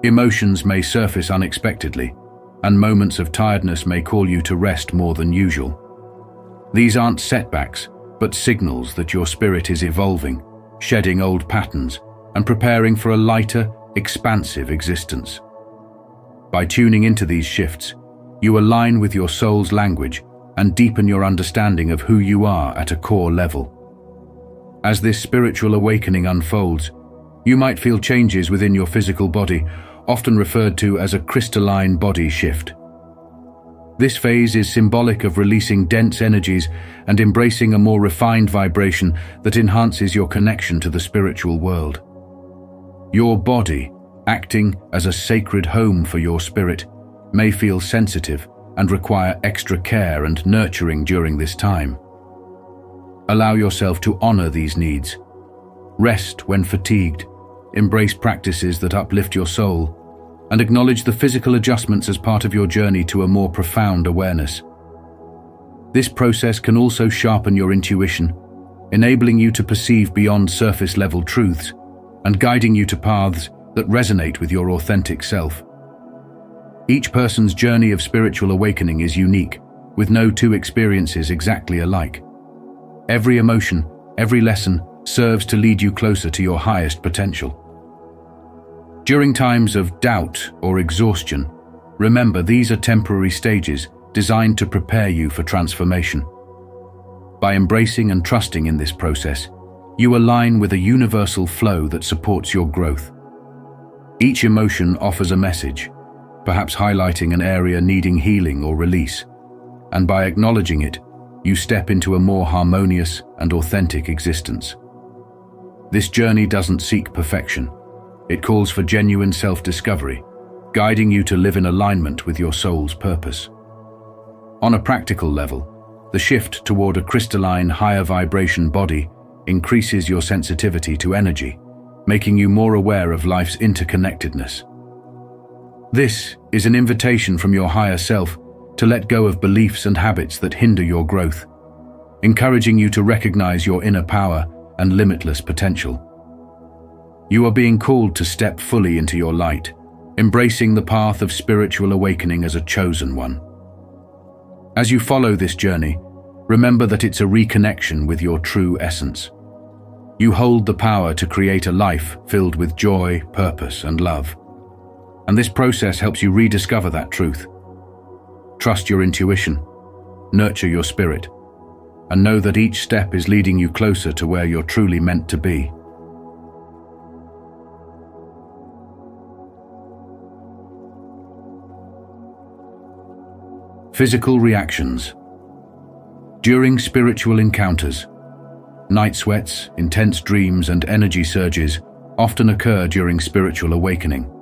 Emotions may surface unexpectedly, and moments of tiredness may call you to rest more than usual. These aren't setbacks, but signals that your spirit is evolving, shedding old patterns, and preparing for a lighter, expansive existence. By tuning into these shifts, you align with your soul's language and deepen your understanding of who you are at a core level. As this spiritual awakening unfolds, you might feel changes within your physical body, often referred to as a crystalline body shift. This phase is symbolic of releasing dense energies and embracing a more refined vibration that enhances your connection to the spiritual world. Your body, acting as a sacred home for your spirit, may feel sensitive and require extra care and nurturing during this time. Allow yourself to honor these needs. Rest when fatigued, embrace practices that uplift your soul, and acknowledge the physical adjustments as part of your journey to a more profound awareness. This process can also sharpen your intuition, enabling you to perceive beyond surface-level truths and guiding you to paths that resonate with your authentic self. Each person's journey of spiritual awakening is unique, with no two experiences exactly alike. Every emotion, every lesson serves to lead you closer to your highest potential. During times of doubt or exhaustion, remember these are temporary stages designed to prepare you for transformation. By embracing and trusting in this process, you align with a universal flow that supports your growth. Each emotion offers a message, perhaps highlighting an area needing healing or release, and by acknowledging it, you step into a more harmonious and authentic existence. This journey doesn't seek perfection. It calls for genuine self-discovery, guiding you to live in alignment with your soul's purpose. On a practical level, the shift toward a crystalline, higher vibration body increases your sensitivity to energy, making you more aware of life's interconnectedness. This is an invitation from your higher self to let go of beliefs and habits that hinder your growth, encouraging you to recognize your inner power and limitless potential. You are being called to step fully into your light, embracing the path of spiritual awakening as a chosen one. As you follow this journey, remember that it's a reconnection with your true essence. You hold the power to create a life filled with joy, purpose, and love. And this process helps you rediscover that truth. Trust your intuition, nurture your spirit, and know that each step is leading you closer to where you're truly meant to be. Physical reactions. During spiritual encounters, night sweats, intense dreams, and energy surges often occur during spiritual awakening.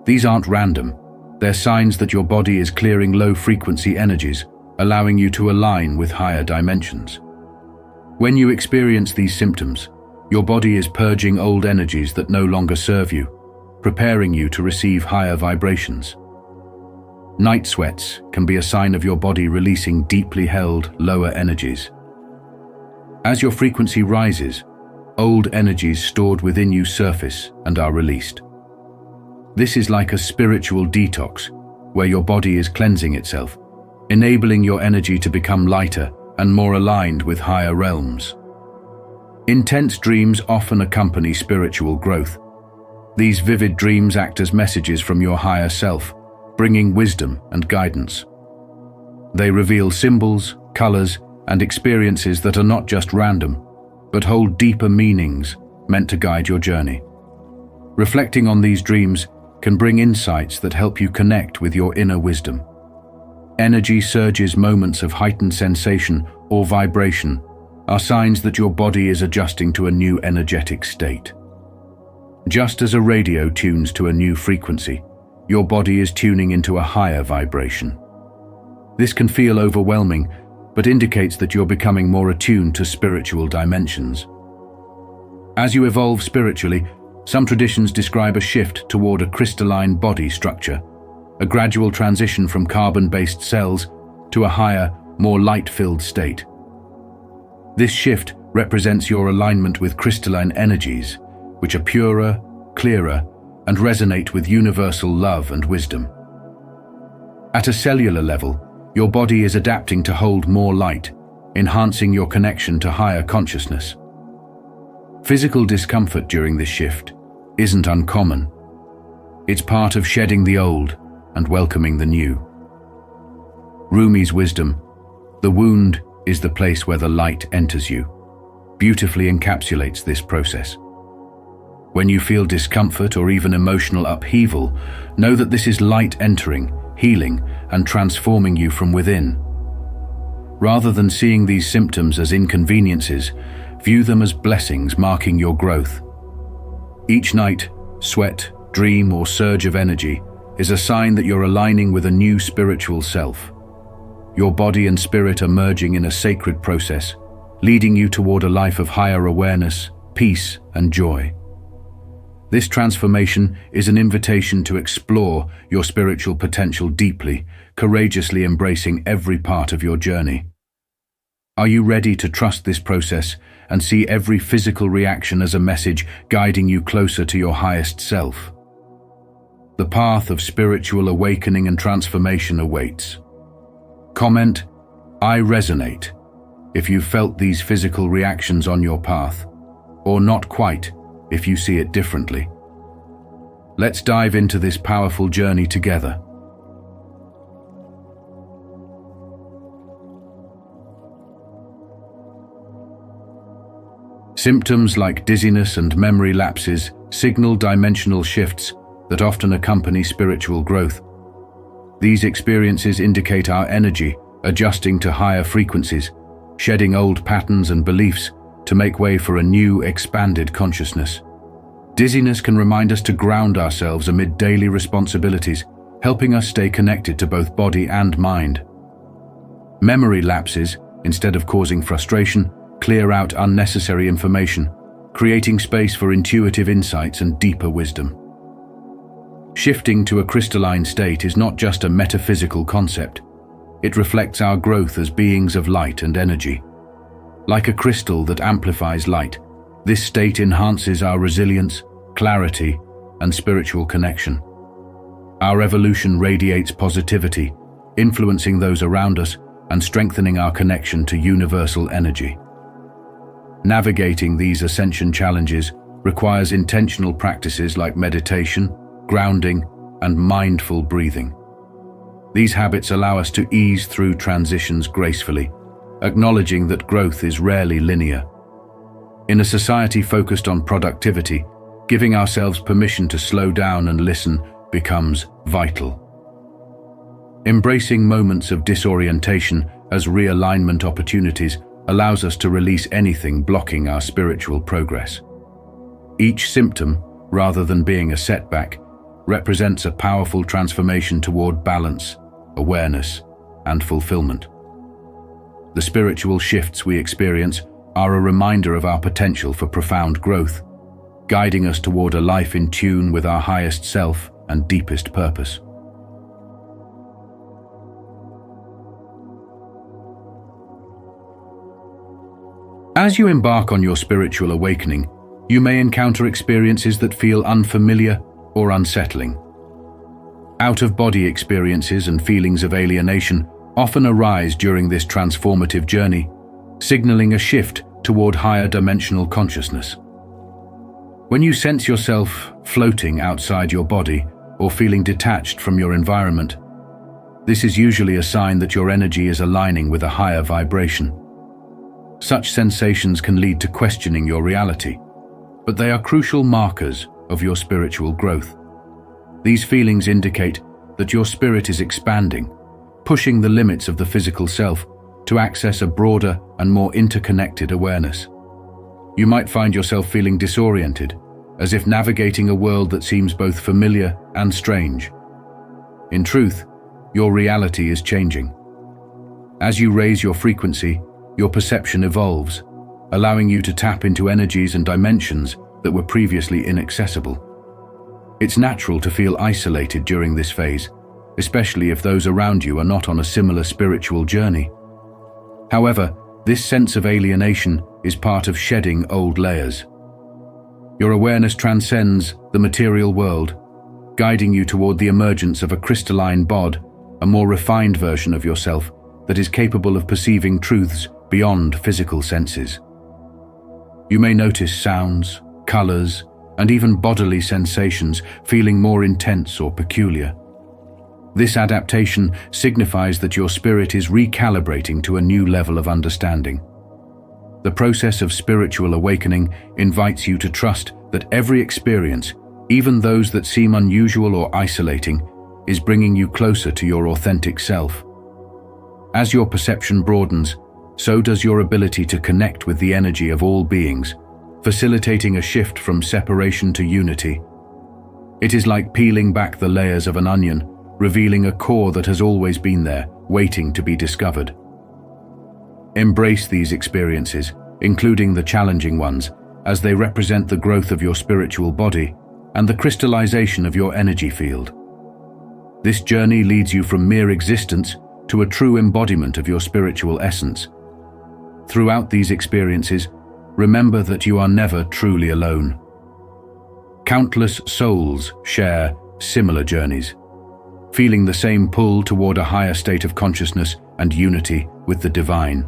These aren't random. They're signs that your body is clearing low-frequency energies, allowing you to align with higher dimensions. When you experience these symptoms, your body is purging old energies that no longer serve you, preparing you to receive higher vibrations. Night sweats can be a sign of your body releasing deeply held, lower energies. As your frequency rises, old energies stored within you surface and are released. This is like a spiritual detox, where your body is cleansing itself, enabling your energy to become lighter and more aligned with higher realms. Intense dreams often accompany spiritual growth. These vivid dreams act as messages from your higher self, bringing wisdom and guidance. They reveal symbols, colors, and experiences that are not just random, but hold deeper meanings meant to guide your journey. Reflecting on these dreams can bring insights that help you connect with your inner wisdom. Energy surges, moments of heightened sensation or vibration, are signs that your body is adjusting to a new energetic state. Just as a radio tunes to a new frequency, your body is tuning into a higher vibration. This can feel overwhelming, but indicates that you're becoming more attuned to spiritual dimensions. As you evolve spiritually, some traditions describe a shift toward a crystalline body structure, a gradual transition from carbon-based cells to a higher, more light-filled state. This shift represents your alignment with crystalline energies, which are purer, clearer, and resonate with universal love and wisdom. At a cellular level, your body is adapting to hold more light, enhancing your connection to higher consciousness. Physical discomfort during this shift isn't uncommon. It's part of shedding the old and welcoming the new. Rumi's wisdom, the wound is the place where the light enters you, beautifully encapsulates this process. When you feel discomfort or even emotional upheaval, know that this is light entering, healing, and transforming you from within. Rather than seeing these symptoms as inconveniences, view them as blessings marking your growth. Each night, sweat, dream, or surge of energy is a sign that you're aligning with a new spiritual self. Your body and spirit are merging in a sacred process, leading you toward a life of higher awareness, peace, and joy. This transformation is an invitation to explore your spiritual potential deeply, courageously embracing every part of your journey. Are you ready to trust this process and see every physical reaction as a message guiding you closer to your highest self? The path of spiritual awakening and transformation awaits. Comment, "I resonate," if you felt these physical reactions on your path, or "not quite," if you see it differently. Let's dive into this powerful journey together. Symptoms like dizziness and memory lapses signal dimensional shifts that often accompany spiritual growth. These experiences indicate our energy adjusting to higher frequencies, shedding old patterns and beliefs to make way for a new, expanded consciousness. Dizziness can remind us to ground ourselves amid daily responsibilities, helping us stay connected to both body and mind. Memory lapses, instead of causing frustration, clear out unnecessary information, creating space for intuitive insights and deeper wisdom. Shifting to a crystalline state is not just a metaphysical concept. It reflects our growth as beings of light and energy. Like a crystal that amplifies light, this state enhances our resilience, clarity, and spiritual connection. Our evolution radiates positivity, influencing those around us and strengthening our connection to universal energy. Navigating these ascension challenges requires intentional practices like meditation, grounding, and mindful breathing. These habits allow us to ease through transitions gracefully, acknowledging that growth is rarely linear. In a society focused on productivity, giving ourselves permission to slow down and listen becomes vital. Embracing moments of disorientation as realignment opportunities allows us to release anything blocking our spiritual progress. Each symptom, rather than being a setback, represents a powerful transformation toward balance, awareness, and fulfillment. The spiritual shifts we experience are a reminder of our potential for profound growth, guiding us toward a life in tune with our highest self and deepest purpose. As you embark on your spiritual awakening, you may encounter experiences that feel unfamiliar or unsettling. Out-of-body experiences and feelings of alienation often arise during this transformative journey, signaling a shift toward higher dimensional consciousness. When you sense yourself floating outside your body or feeling detached from your environment, this is usually a sign that your energy is aligning with a higher vibration. Such sensations can lead to questioning your reality, but they are crucial markers of your spiritual growth. These feelings indicate that your spirit is expanding, pushing the limits of the physical self to access a broader and more interconnected awareness. You might find yourself feeling disoriented, as if navigating a world that seems both familiar and strange. In truth, your reality is changing. As you raise your frequency, your perception evolves, allowing you to tap into energies and dimensions that were previously inaccessible. It's natural to feel isolated during this phase, especially if those around you are not on a similar spiritual journey. However, this sense of alienation is part of shedding old layers. Your awareness transcends the material world, guiding you toward the emergence of a crystalline bod, a more refined version of yourself that is capable of perceiving truths beyond physical senses. You may notice sounds, colors, and even bodily sensations feeling more intense or peculiar. This adaptation signifies that your spirit is recalibrating to a new level of understanding. The process of spiritual awakening invites you to trust that every experience, even those that seem unusual or isolating, is bringing you closer to your authentic self. As your perception broadens, so does your ability to connect with the energy of all beings, facilitating a shift from separation to unity. It is like peeling back the layers of an onion, revealing a core that has always been there, waiting to be discovered. Embrace these experiences, including the challenging ones, as they represent the growth of your spiritual body and the crystallization of your energy field. This journey leads you from mere existence to a true embodiment of your spiritual essence. Throughout these experiences, remember that you are never truly alone. Countless souls share similar journeys, feeling the same pull toward a higher state of consciousness and unity with the divine.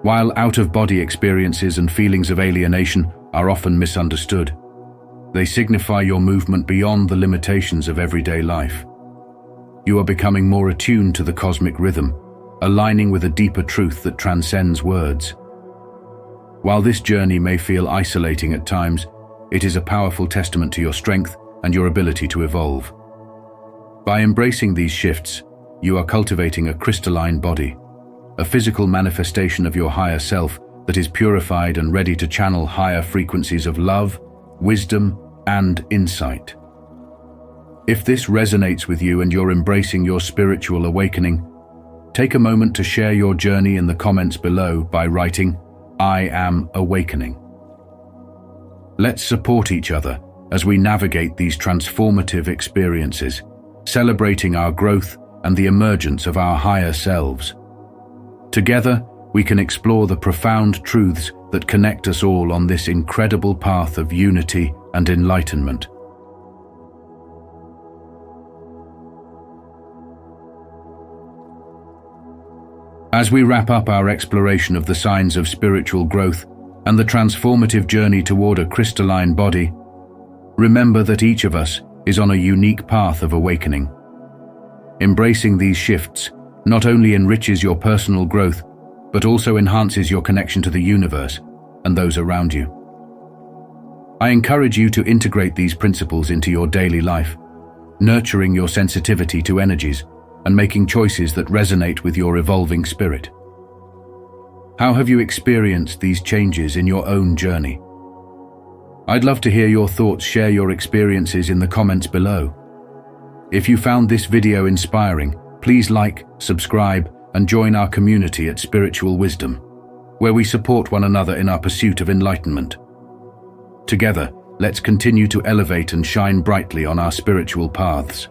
While out-of-body experiences and feelings of alienation are often misunderstood, they signify your movement beyond the limitations of everyday life. You are becoming more attuned to the cosmic rhythm, aligning with a deeper truth that transcends words. While this journey may feel isolating at times, it is a powerful testament to your strength and your ability to evolve. By embracing these shifts, you are cultivating a crystalline body, a physical manifestation of your higher self that is purified and ready to channel higher frequencies of love, wisdom, and insight. If this resonates with you and you're embracing your spiritual awakening, take a moment to share your journey in the comments below by writing, "I am awakening." Let's support each other as we navigate these transformative experiences, celebrating our growth and the emergence of our higher selves. Together, we can explore the profound truths that connect us all on this incredible path of unity and enlightenment. As we wrap up our exploration of the signs of spiritual growth and the transformative journey toward a crystalline body, remember that each of us is on a unique path of awakening. Embracing these shifts not only enriches your personal growth, but also enhances your connection to the universe and those around you. I encourage you to integrate these principles into your daily life, nurturing your sensitivity to energies and making choices that resonate with your evolving spirit. How have you experienced these changes in your own journey? I'd love to hear your thoughts. Share your experiences in the comments below. If you found this video inspiring, please like, subscribe, and join our community at Spiritual Wisdom, where we support one another in our pursuit of enlightenment. Together, let's continue to elevate and shine brightly on our spiritual paths.